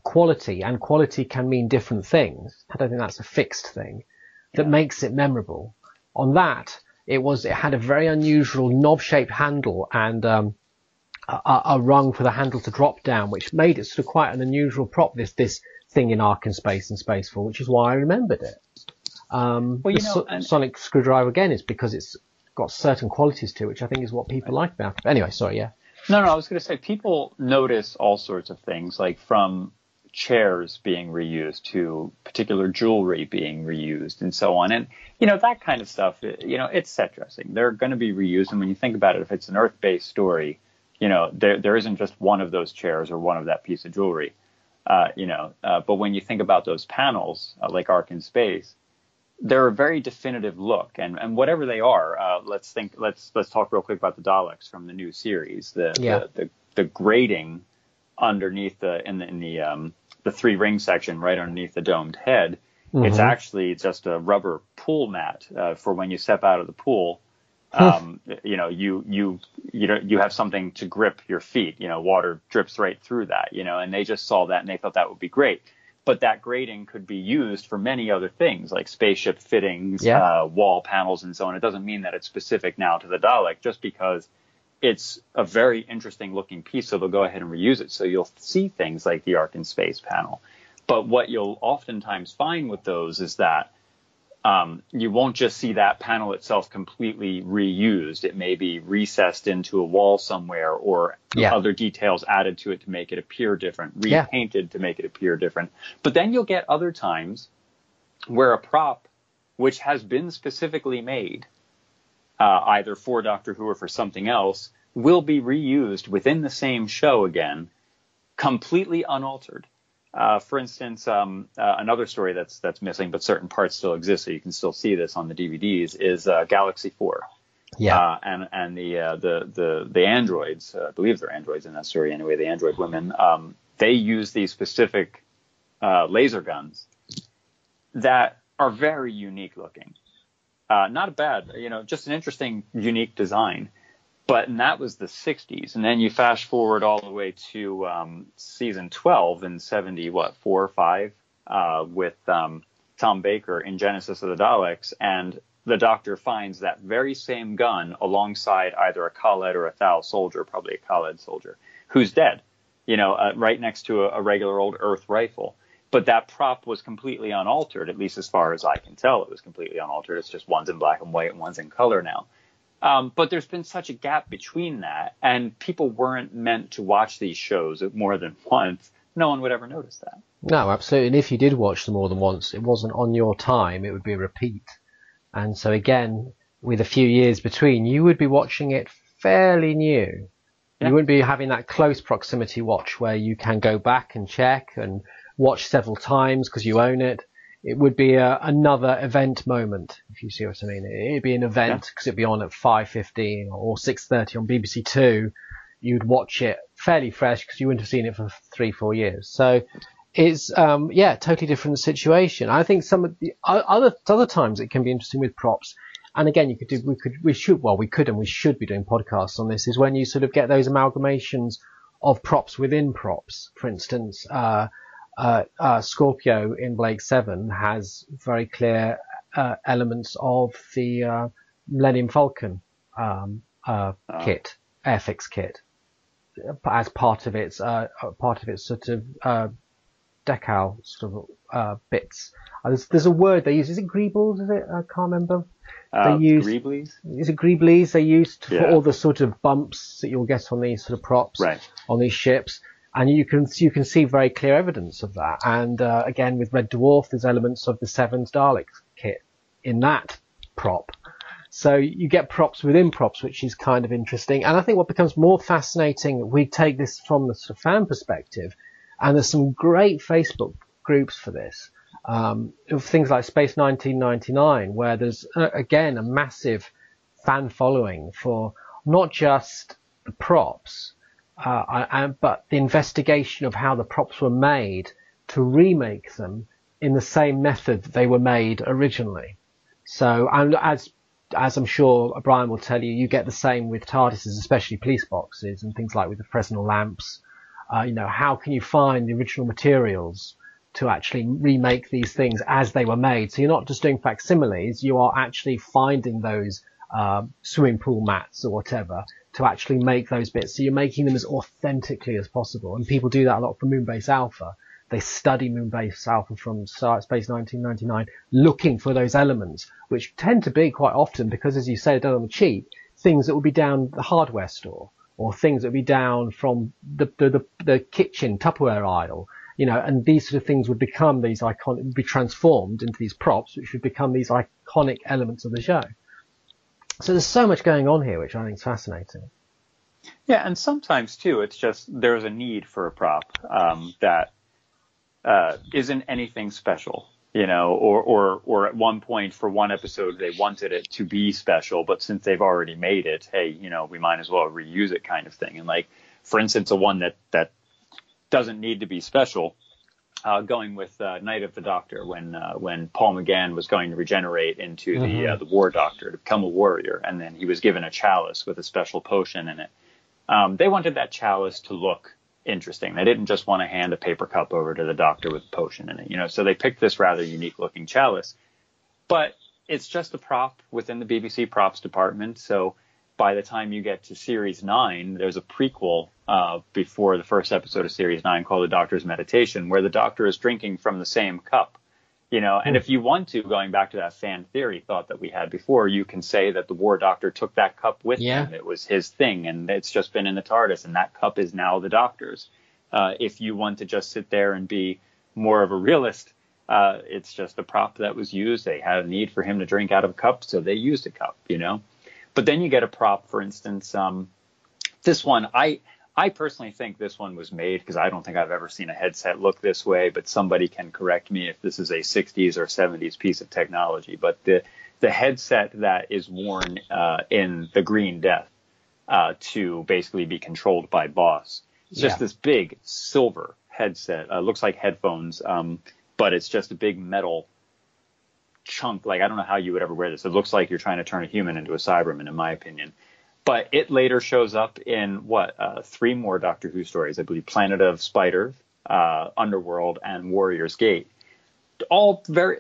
quality, and quality can mean different things. I don't think that's a fixed thing that makes it memorable. On that, it had a very unusual knob-shaped handle and a rung for the handle to drop down, which made it sort of quite an unusual prop, this thing in Ark in Space and Spacefall, which is why I remembered it. Sonic screwdriver, again, is because it's got certain qualities to it, which I think is what people like about it. But anyway, sorry, yeah. No, I was going to say people notice all sorts of things, like from chairs being reused to particular jewelry being reused and so on. And, that kind of stuff, it's set dressing. They're going to be reused. And when you think about it, if it's an Earth-based story, there isn't just one of those chairs or one of that piece of jewelry, but when you think about those panels, like Ark in Space, they're a very definitive look, and whatever they are, let's talk real quick about the Daleks from the new series. The grating underneath the three ring section right underneath the domed head, it's actually just a rubber pool mat for when you step out of the pool. You have something to grip your feet. Water drips right through that. And they just saw that and they thought that would be great. But that grating could be used for many other things, like spaceship fittings, wall panels, and so on. It doesn't mean that it's specific now to the Dalek, just because it's a very interesting looking piece. So they'll go ahead and reuse it. So you'll see things like the Ark in Space panel. But what you'll oftentimes find with those is that you won't just see that panel itself completely reused. It may be recessed into a wall somewhere, or other details added to it to make it appear different, repainted to make it appear different. But then you'll get other times where a prop, which has been specifically made, either for Doctor Who or for something else, will be reused within the same show again, completely unaltered. For instance, another story that's missing, but certain parts still exist, so you can still see this on the DVDs, is Galaxy 4. And the androids, I believe they're androids in that story anyway, the android women, they use these specific laser guns that are very unique looking. Not bad, just an interesting, unique design. And that was the 60s. And then you fast forward all the way to season 12 in 4 or 5 with Tom Baker in Genesis of the Daleks. And the Doctor finds that very same gun alongside either a Khaled or a Thal soldier, probably a Khaled soldier, who's dead, right next to a regular old Earth rifle. But that prop was completely unaltered, at least as far as I can tell. It was completely unaltered. It's just one's in black and white and one's in color now. But there's been such a gap between that, and people weren't meant to watch these shows more than once. No one would ever notice that. No, absolutely. And if you did watch them more than once, it wasn't on your time. It would be a repeat. And so again, with a few years between, you would be watching it fairly new. Yeah. You wouldn't be having that close proximity watch where you can go back and check and watch several times because you own it. It would be another event moment, if you see what I mean. It'd be an event because it'd be on at 5:15 or 6:30 on BBC Two. You'd watch it fairly fresh because you wouldn't have seen it for 3-4 years. So it's totally different situation. I think some of the other times it can be interesting with props. And again, we should be doing podcasts on this. Is when you sort of get those amalgamations of props within props. For instance, Scorpio in Blake 7 has very clear elements of the Millennium Falcon kit, Airfix kit, as part of its sort of decal sort of bits. There's a word they use. Is it greebles? Is it? I can't remember. Greeblies? Is it greeblies? They used for all the sort of bumps that you'll get on these sort of props on these ships. And you can see very clear evidence of that. And again, with Red Dwarf, there's elements of the Seven's Dalek kit in that prop. So you get props within props, which is kind of interesting. And I think what becomes more fascinating, we take this from the sort of fan perspective, and there's some great Facebook groups for this. Things like Space 1999, where there's, again, a massive fan following for not just the props, but the investigation of how the props were made to remake them in the same method that they were made originally. So, and as I'm sure Brian will tell you, you get the same with TARDISes, especially police boxes and things like with the Fresnel lamps. How can you find the original materials to actually remake these things as they were made? So you're not just doing facsimiles, you are actually finding those swimming pool mats or whatever to actually make those bits. So you're making them as authentically as possible. And people do that a lot for Moonbase Alpha. They study Moonbase Alpha from Space 1999, looking for those elements, which tend to be quite often, because as you say, done on the cheap, things that would be down the hardware store or things that would be down from the kitchen Tupperware aisle, and these sort of things would become these iconic, be transformed into these props, which would become these iconic elements of the show. So there's so much going on here, which I think is fascinating. Yeah, and sometimes too, it's just there's a need for a prop that isn't anything special, or at one point for one episode they wanted it to be special, but since they've already made it, hey, we might as well reuse it, kind of thing. And like, for instance, a one that doesn't need to be special, going with Night of the Doctor, when Paul McGann was going to regenerate into the War Doctor to become a warrior, and then he was given a chalice with a special potion in it. They wanted that chalice to look interesting. They didn't just want to hand a paper cup over to the Doctor with a potion in it, so they picked this rather unique looking chalice. But it's just a prop within the BBC props department, so by the time you get to Series 9, there's a prequel before the first episode of Series 9 called The Doctor's Meditation, where the Doctor is drinking from the same cup. And if you want to, going back to that fan theory thought that we had before, you can say that the War Doctor took that cup with him. It was his thing, and it's just been in the TARDIS, and that cup is now the Doctor's. If you want to just sit there and be more of a realist, it's just a prop that was used. They had a need for him to drink out of a cup, so they used a cup, But then you get a prop, for instance, this one, I personally think this one was made because I don't think I've ever seen a headset look this way, but somebody can correct me if this is a 60s or 70s piece of technology. But the headset that is worn in The Green Death to basically be controlled by Boss, it's just this big silver headset. Looks like headphones, but it's just a big metal chunk. Like, I don't know how you would ever wear this. It looks like you're trying to turn a human into a Cyberman, in my opinion. But it later shows up in 3 more Doctor Who stories, I believe, Planet of Spiders, Underworld, and Warrior's Gate. All very,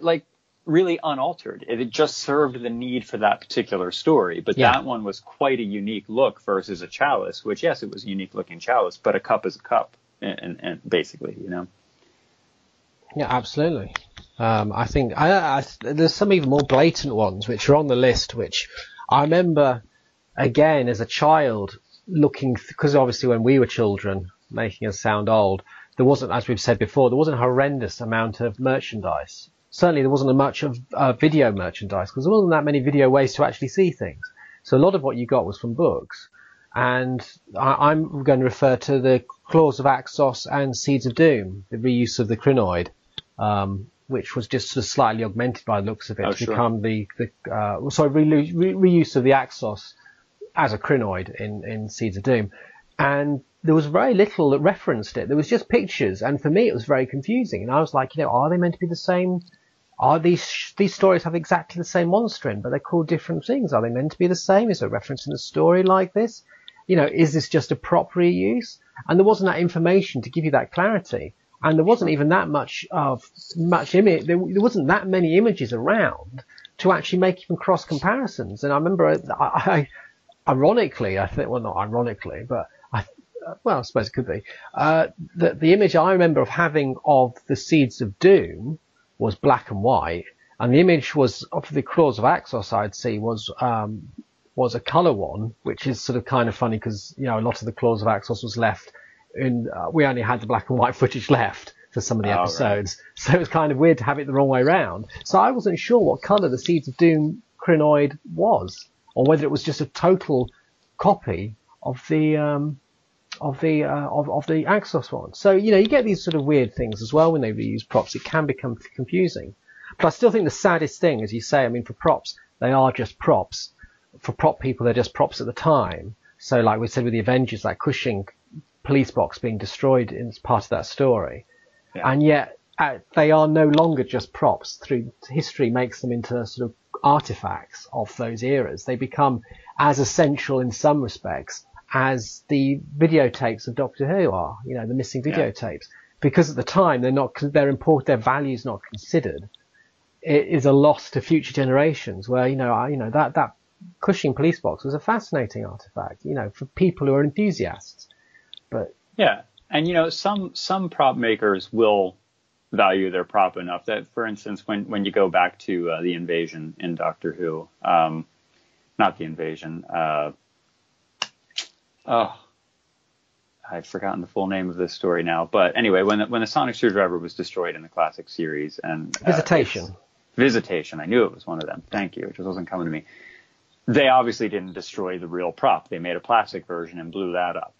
really unaltered. It just served the need for that particular story. But that one was quite a unique look versus a chalice, which, yes, it was a unique looking chalice, but a cup is a cup, and basically, Yeah, absolutely. I think there's some even more blatant ones which are on the list, which I remember, again, as a child, looking, because obviously when we were children, making us sound old, there wasn't, as we've said before, there wasn't a horrendous amount of merchandise. Certainly there wasn't much of video merchandise, because there wasn't that many video ways to actually see things. So a lot of what you got was from books. And I'm going to refer to the Claws of Axos and Seeds of Doom, the reuse of the crinoid, which was just sort of slightly augmented by the looks of it to become reuse of the Axos as a crinoid in Seeds of Doom. And there was very little that referenced it. There was just pictures, and for me it was very confusing. And I was like, are they meant to be the same? Are these stories have exactly the same monster in, but they're called different things? Are they meant to be the same? Is there a reference in the story like this? Is this just a prop reuse? And there wasn't that information to give you that clarity. And there wasn't even that much image. There wasn't that many images around to actually make even cross comparisons. And I remember, ironically, I think, well, not ironically, but I suppose it could be, that the image I remember of having of the Seeds of Doom was black and white, and the image was of the Claws of Axos I'd see was a colour one, which is sort of kind of funny because a lot of the Claws of Axos was left in. We only had the black and white footage left for some of the episodes, so it was kind of weird to have it the wrong way around. So I wasn't sure what colour the Seeds of Doom crinoid was, or whether it was just a total copy of the Axos one. So you get these sort of weird things as well when they reuse props. It can become confusing. But I still think the saddest thing, as you say, I mean, for props, they are just props. For prop people, they're just props at the time. So like we said with the Avengers, like Cushing police box being destroyed as part of that story. Yeah. And yet they are no longer just props. Through history makes them into sort of artifacts of those eras. They become as essential in some respects as the videotapes of Doctor Who are, the missing videotapes, because at the time their value's not considered. It is a loss to future generations. Where that Cushing police box was a fascinating artifact, for people who are enthusiasts. But yeah, and some prop makers will value their prop enough that, for instance, when you go back to the invasion in Doctor Who, not the invasion. I've forgotten the full name of this story now, but anyway, when the sonic screwdriver was destroyed in the classic series, and Visitation, I knew it was one of them. Thank you. It just wasn't coming to me. They obviously didn't destroy the real prop. They made a plastic version and blew that up.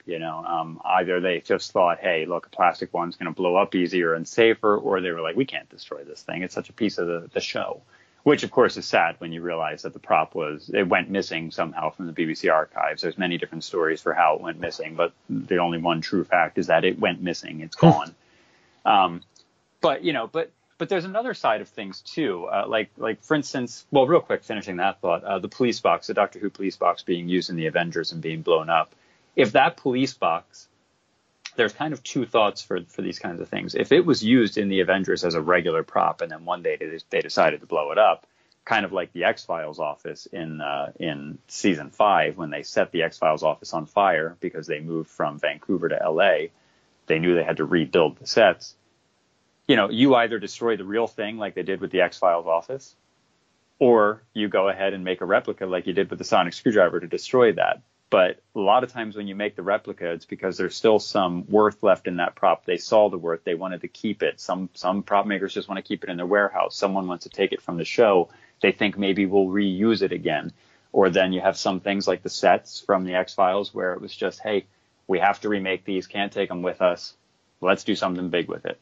Either they just thought, hey, look, a plastic one's going to blow up easier and safer, or they were like, we can't destroy this thing. It's such a piece of the show. Which, of course, is sad when you realize that the prop went missing somehow from the BBC archives. There's many different stories for how it went missing, but the only one true fact is that it went missing. It's gone. But there's another side of things, too. Like for instance, well, real quick, finishing that thought, the police box, the Doctor Who police box being used in the Avengers and being blown up. If that police box, there's kind of two thoughts for these kinds of things. If it was used in the Avengers as a regular prop, and then one day they decided to blow it up, kind of like the X-Files office in season 5, when they set the X-Files office on fire because they moved from Vancouver to LA, they knew they had to rebuild the sets. You either destroy the real thing like they did with the X-Files office, or you go ahead and make a replica like you did with the sonic screwdriver to destroy that. But a lot of times when you make the replica, it's because there's still some worth left in that prop. They saw the worth. They wanted to keep it. Some prop makers just want to keep it in their warehouse. Someone wants to take it from the show. They think maybe we'll reuse it again. Or then you have some things like the sets from the X-Files where it was just, hey, we have to remake these. Can't take them with us. Let's do something big with it.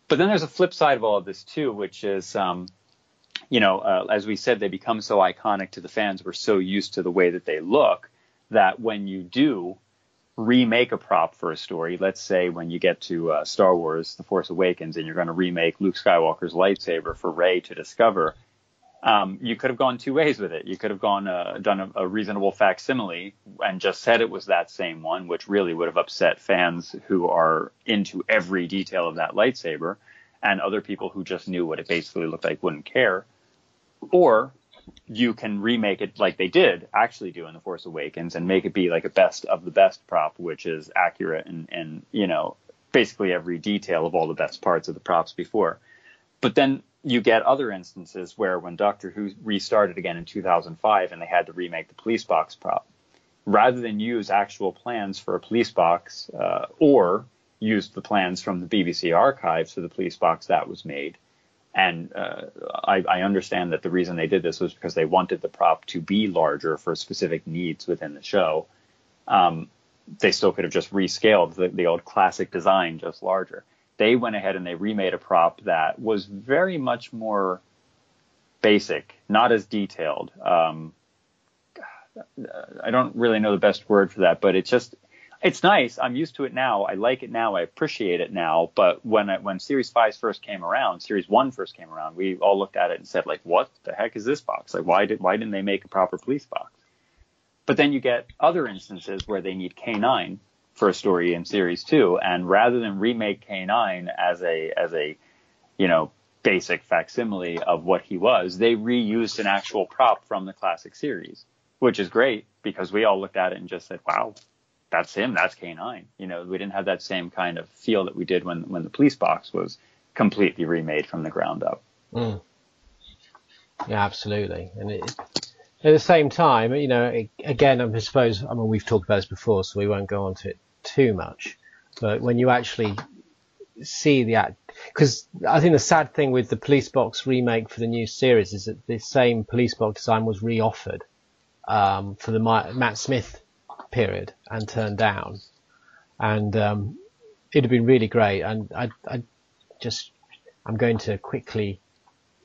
But then there's a flip side of all of this, too, which is, as we said, they become so iconic to the fans. We're so used to the way that they look that when you do remake a prop for a story, let's say when you get to Star Wars, The Force Awakens, and you're going to remake Luke Skywalker's lightsaber for Rey to discover, you could have gone two ways with it. You could have done a reasonable facsimile and just said it was that same one, which really would have upset fans who are into every detail of that lightsaber, and other people who just knew what it basically looked like wouldn't care. Or you can remake it like they did actually do in The Force Awakens and make it be like a best of the best prop, which is accurate and basically every detail of all the best parts of the props before. But then you get other instances where when Doctor Who restarted again in 2005 and they had to remake the police box prop, rather than use actual plans for a police box or use the plans from the BBC archives for the police box that was made. And I understand that the reason they did this was because they wanted the prop to be larger for specific needs within the show. They still could have just rescaled the old classic design just larger. They went ahead and they remade a prop that was very much more basic, not as detailed. I don't really know the best word for that, but it's nice. I'm used to it now. I like it now. I appreciate it now. But when Series 5 first came around, Series 1 first came around, we all looked at it and said, like, what the heck is this box? Like, why didn't they make a proper police box? But then you get other instances where they need K9 for a story in Series 2, and rather than remake K9 as a basic facsimile of what he was, they reused an actual prop from the classic series, which is great because we all looked at it and just said, wow, that's him, that's K9. We didn't have that same kind of feel that we did when the police box was completely remade from the ground up. Yeah, absolutely. And at the same time, again, I suppose, we've talked about this before, so we won't go on to it too much. But when you actually see because I think the sad thing with the police box remake for the new series is that the same police box design was reoffered for the Matt Smith period and turned down, and it'd have been really great. And I'm going to quickly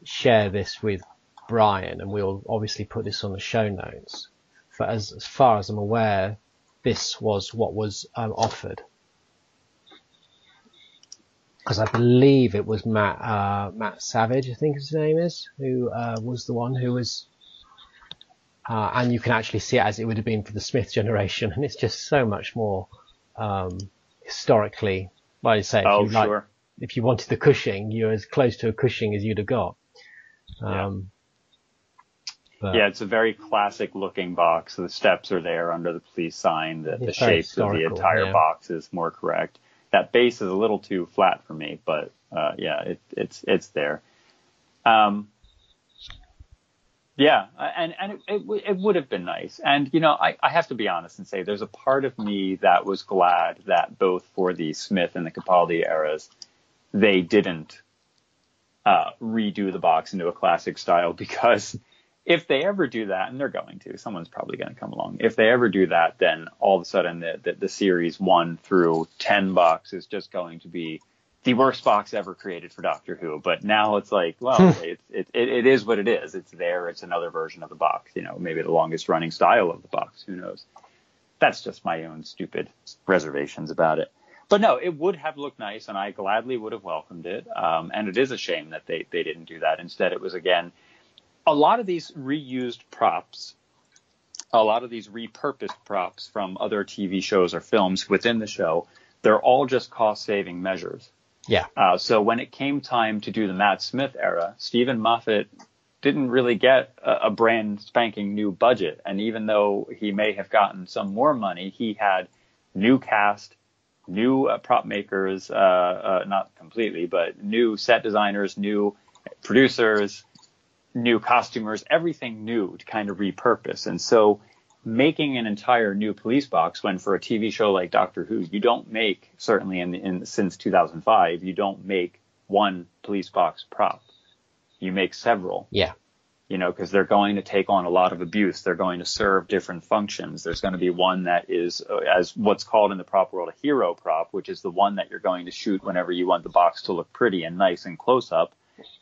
share this with Brian, and we'll obviously put this on the show notes. For as far as I'm aware, this was what was offered, because I believe it was Matt Savage, I think his name is, who was the one who was. And you can actually see it as it would have been for the Smith generation, and it's just so much more historically. Like I say, if you wanted the Cushing, you're as close to a Cushing as you'd have got. It's a very classic looking box. The steps are there under the police sign. The shape of the entire box is more correct. That base is a little too flat for me, but it's there. Yeah, and it would have been nice. And, you know, I have to be honest and say there's a part of me that was glad that both for the Smith and the Capaldi eras, they didn't redo the box into a classic style, because if they ever do that, and they're going to, someone's probably going to come along. If they ever do that, then all of a sudden the series 1 through 10 box is just going to be the worst box ever created for Doctor Who. But now it's like, well, it is what it is. It's there. It's another version of the box. You know, maybe the longest running style of the box. Who knows? That's just my own stupid reservations about it. But no, it would have looked nice, and I gladly would have welcomed it. And it is a shame that they didn't do that. Instead, it was, again, a lot of these reused props, a lot of these repurposed props from other TV shows or films within the show, they're all just cost-saving measures. Yeah. So when it came time to do the Matt Smith era, Stephen Moffat didn't really get a brand spanking new budget. And even though he may have gotten some more money, he had new cast, new prop makers, not completely, but new set designers, new producers, new costumers, everything new to kind of repurpose. And so making an entire new police box, when for a TV show like Doctor Who, you don't make, certainly since 2005, you don't make one police box prop. You make several. Yeah. You know, because they're going to take on a lot of abuse. They're going to serve different functions. There's going to be one that is, as what's called in the prop world, a hero prop, which is the one that you're going to shoot whenever you want the box to look pretty and nice and close up.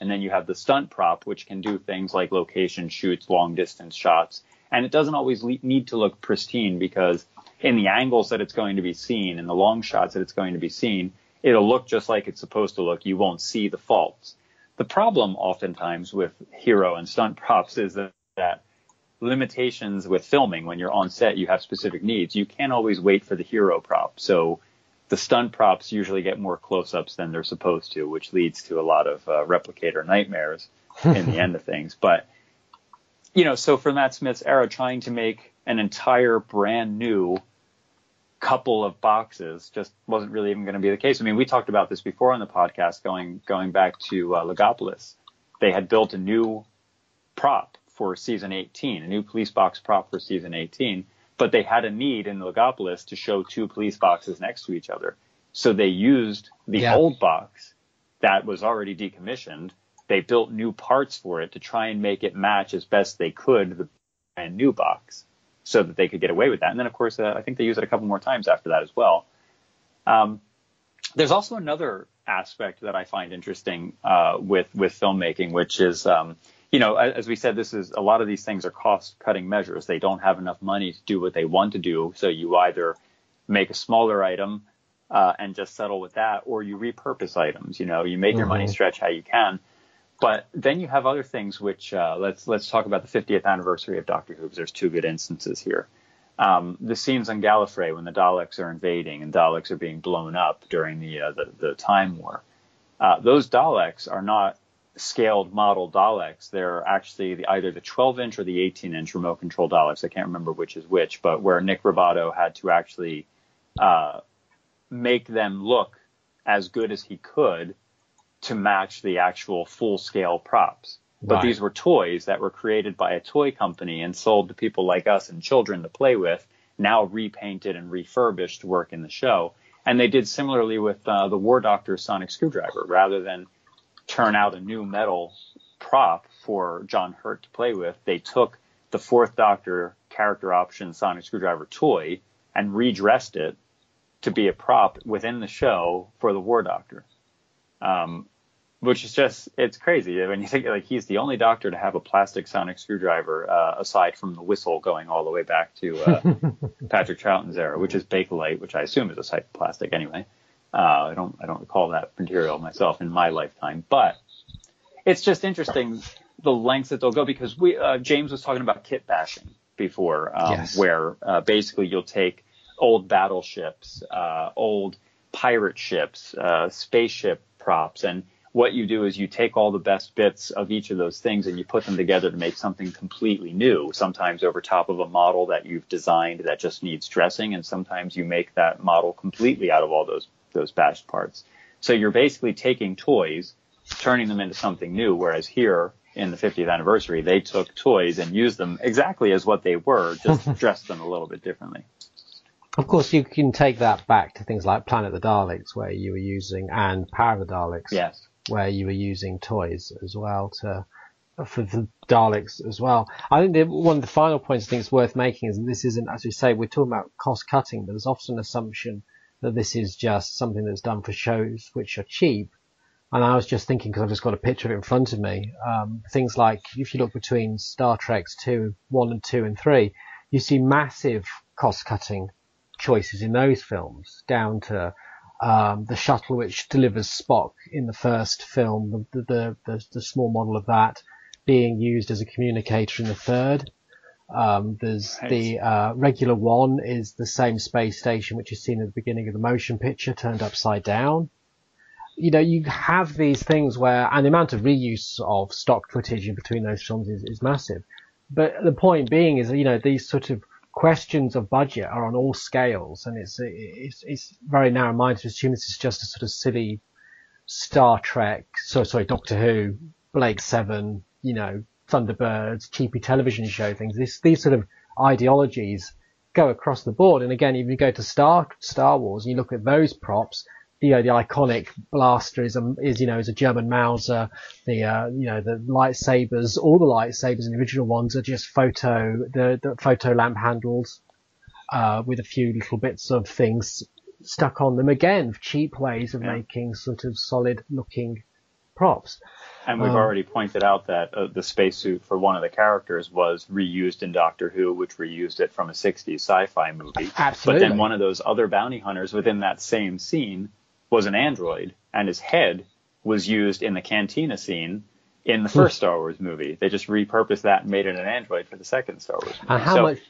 And then you have the stunt prop, which can do things like location shoots, long distance shots. And it doesn't always need to look pristine, because in the angles that it's going to be seen, in the long shots that it's going to be seen, it'll look just like it's supposed to look. You won't see the faults. The problem oftentimes with hero and stunt props is that limitations with filming, when you're on set, you have specific needs. You can't always wait for the hero prop. So the stunt props usually get more close-ups than they're supposed to, which leads to a lot of replicator nightmares in the end of things. But, you know, so for Matt Smith's era, trying to make an entire brand new couple of boxes just wasn't really even going to be the case. I mean, we talked about this before on the podcast, going back to Legopolis. They had built a new prop for season 18, a new police box prop for season 18, but they had a need in Legopolis to show two police boxes next to each other. So they used the old box that was already decommissioned. They built new parts for it to try and make it match as best they could the brand new box, so that they could get away with that. And then, of course, I think they used it a couple more times after that as well. There's also another aspect that I find interesting with filmmaking, which is, you know, as we said, a lot of these things are cost-cutting measures. They don't have enough money to do what they want to do, so you either make a smaller item and just settle with that, or you repurpose items. You know, you make your money stretch how you can. But then you have other things which, let's talk about the 50th anniversary of Doctor Who, because there's two good instances here. The scenes on Gallifrey when the Daleks are invading and Daleks are being blown up during the Time War. Those Daleks are not scaled model Daleks. They're actually either the 12-inch or the 18-inch remote control Daleks. I can't remember which is which, but where Nick Roboto had to actually make them look as good as he could to match the actual full-scale props. But these were toys that were created by a toy company and sold to people like us and children to play with, now repainted and refurbished to work in the show. And they did similarly with the War Doctor's sonic screwdriver. Rather than turn out a new metal prop for John Hurt to play with, they took the Fourth Doctor character option sonic screwdriver toy and redressed it to be a prop within the show for the War Doctor. Which is just, it's crazy when you think like he's the only Doctor to have a plastic sonic screwdriver, aside from the whistle going all the way back to Patrick Troughton's era, which is Bakelite, which I assume is a type of plastic anyway. I don't recall that material myself in my lifetime, but it's just interesting the lengths that they'll go, because James was talking about kit bashing before, where basically you'll take old battleships, old pirate ships, spaceship props, and what you do is you take all the best bits of each of those things and you put them together to make something completely new, sometimes over top of a model that you've designed that just needs dressing, and sometimes you make that model completely out of all those bashed parts. So you're basically taking toys, turning them into something new, whereas here in the 50th anniversary, they took toys and used them exactly as what they were, just dressed them a little bit differently. Of course, you can take that back to things like Planet of the Daleks, where you were using, and Power of the Daleks, yes, where you were using toys as well for the Daleks as well. I think one of the final points I think it's worth making is that this isn't, as we say, we're talking about cost cutting, but there's often an assumption that this is just something that's done for shows which are cheap. And I was just thinking, because I've just got a picture of it in front of me, things like, if you look between Star Trek's 1 and 2 and 3, you see massive cost-cutting choices in those films, down to the shuttle which delivers Spock in the first film, the small model of that being used as a communicator in the third. There's Nice. the regular one is the same space station which is seen at the beginning of the motion picture, turned upside down. You know, you have these things where, and the amount of reuse of stock footage in between those films is massive. But the point being is, you know, these sort of questions of budget are on all scales, and it's very narrow-minded to assume this is just a sort of silly Doctor Who, Blake 7, you know, Thunderbirds, cheapy television show things. These sort of ideologies go across the board. And again, if you go to Star Wars and you look at those props, the iconic blaster is a German Mauser. The lightsabers, all the lightsabers in the original ones are just the photo lamp handles, with a few little bits of things stuck on them. Again, cheap ways of making sort of solid looking props. And we've already pointed out that the spacesuit for one of the characters was reused in Doctor Who, which reused it from a 60s sci-fi movie. Absolutely. But then one of those other bounty hunters within that same scene was an android, and his head was used in the cantina scene in the first Star Wars movie. They just repurposed that and made it an android for the second Star Wars movie. And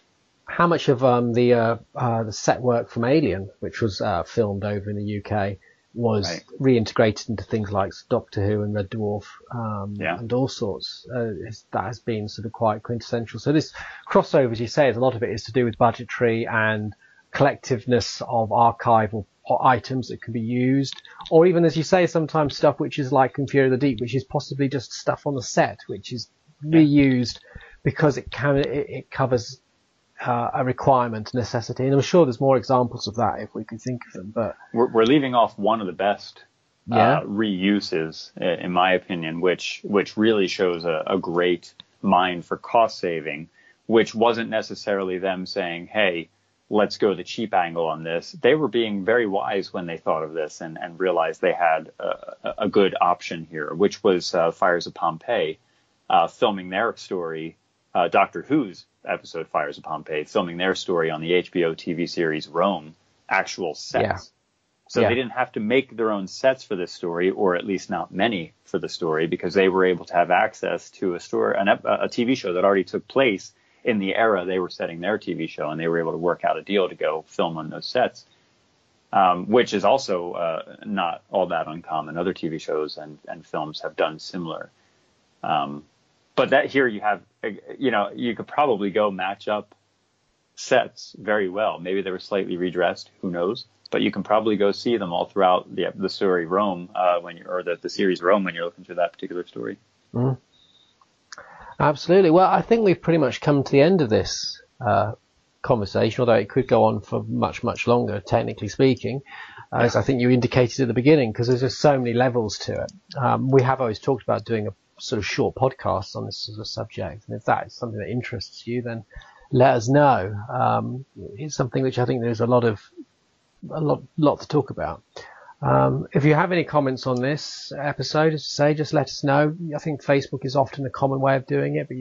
how much of the set work from Alien, which was filmed over in the UK, was reintegrated into things like Doctor Who and Red Dwarf, and all sorts. That has been sort of quite quintessential. So this crossover, as you say, a lot of it is to do with budgetary and collectiveness of archival items that can be used, or even, as you say, sometimes stuff which is like in Fury of the Deep, which is possibly just stuff on the set which is reused because it covers a requirement, necessity. And I'm sure there's more examples of that if we could think of them. But we're leaving off one of the best reuses, in my opinion, which really shows a great mind for cost saving, which wasn't necessarily them saying, hey, let's go the cheap angle on this. They were being very wise when they thought of this and realized they had a good option here, which was Fires of Pompeii, filming their story, Doctor Who's episode Fires of Pompeii, filming their story on the HBO TV series Rome, actual sets. Yeah. So they didn't have to make their own sets for this story, or at least not many for the story, because they were able to have access to a TV show that already took place in the era they were setting their TV show, and they were able to work out a deal to go film on those sets, which is also not all that uncommon. Other TV shows and films have done similar. But that here you have, you could probably go match up sets very well. Maybe they were slightly redressed, who knows? But you can probably go see them all throughout the story Rome, the series Rome, when you're looking through that particular story. Mm. Absolutely. Well, I think we've pretty much come to the end of this conversation, although it could go on for much, much longer, technically speaking, as I think you indicated at the beginning, because there's just so many levels to it. We have always talked about doing a sort of short podcast on this sort of subject, and if that is something that interests you, then let us know. It's something which I think there's a lot to talk about. If you have any comments on this episode, as I say, just let us know. I think Facebook is often a common way of doing it, but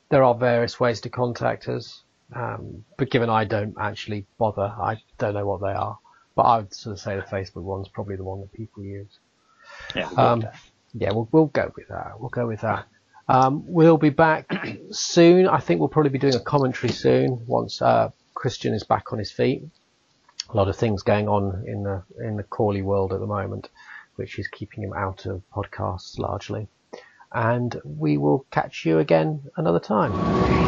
there are various ways to contact us. But given I don't actually bother, I don't know what they are. But I would sort of say the Facebook one's probably the one that people use. Yeah, we'll go with that. We'll go with that. We'll be back soon. I think we'll probably be doing a commentary soon once Christian is back on his feet. A lot of things going on in the Cawley world at the moment, which is keeping him out of podcasts largely. And we will catch you again another time.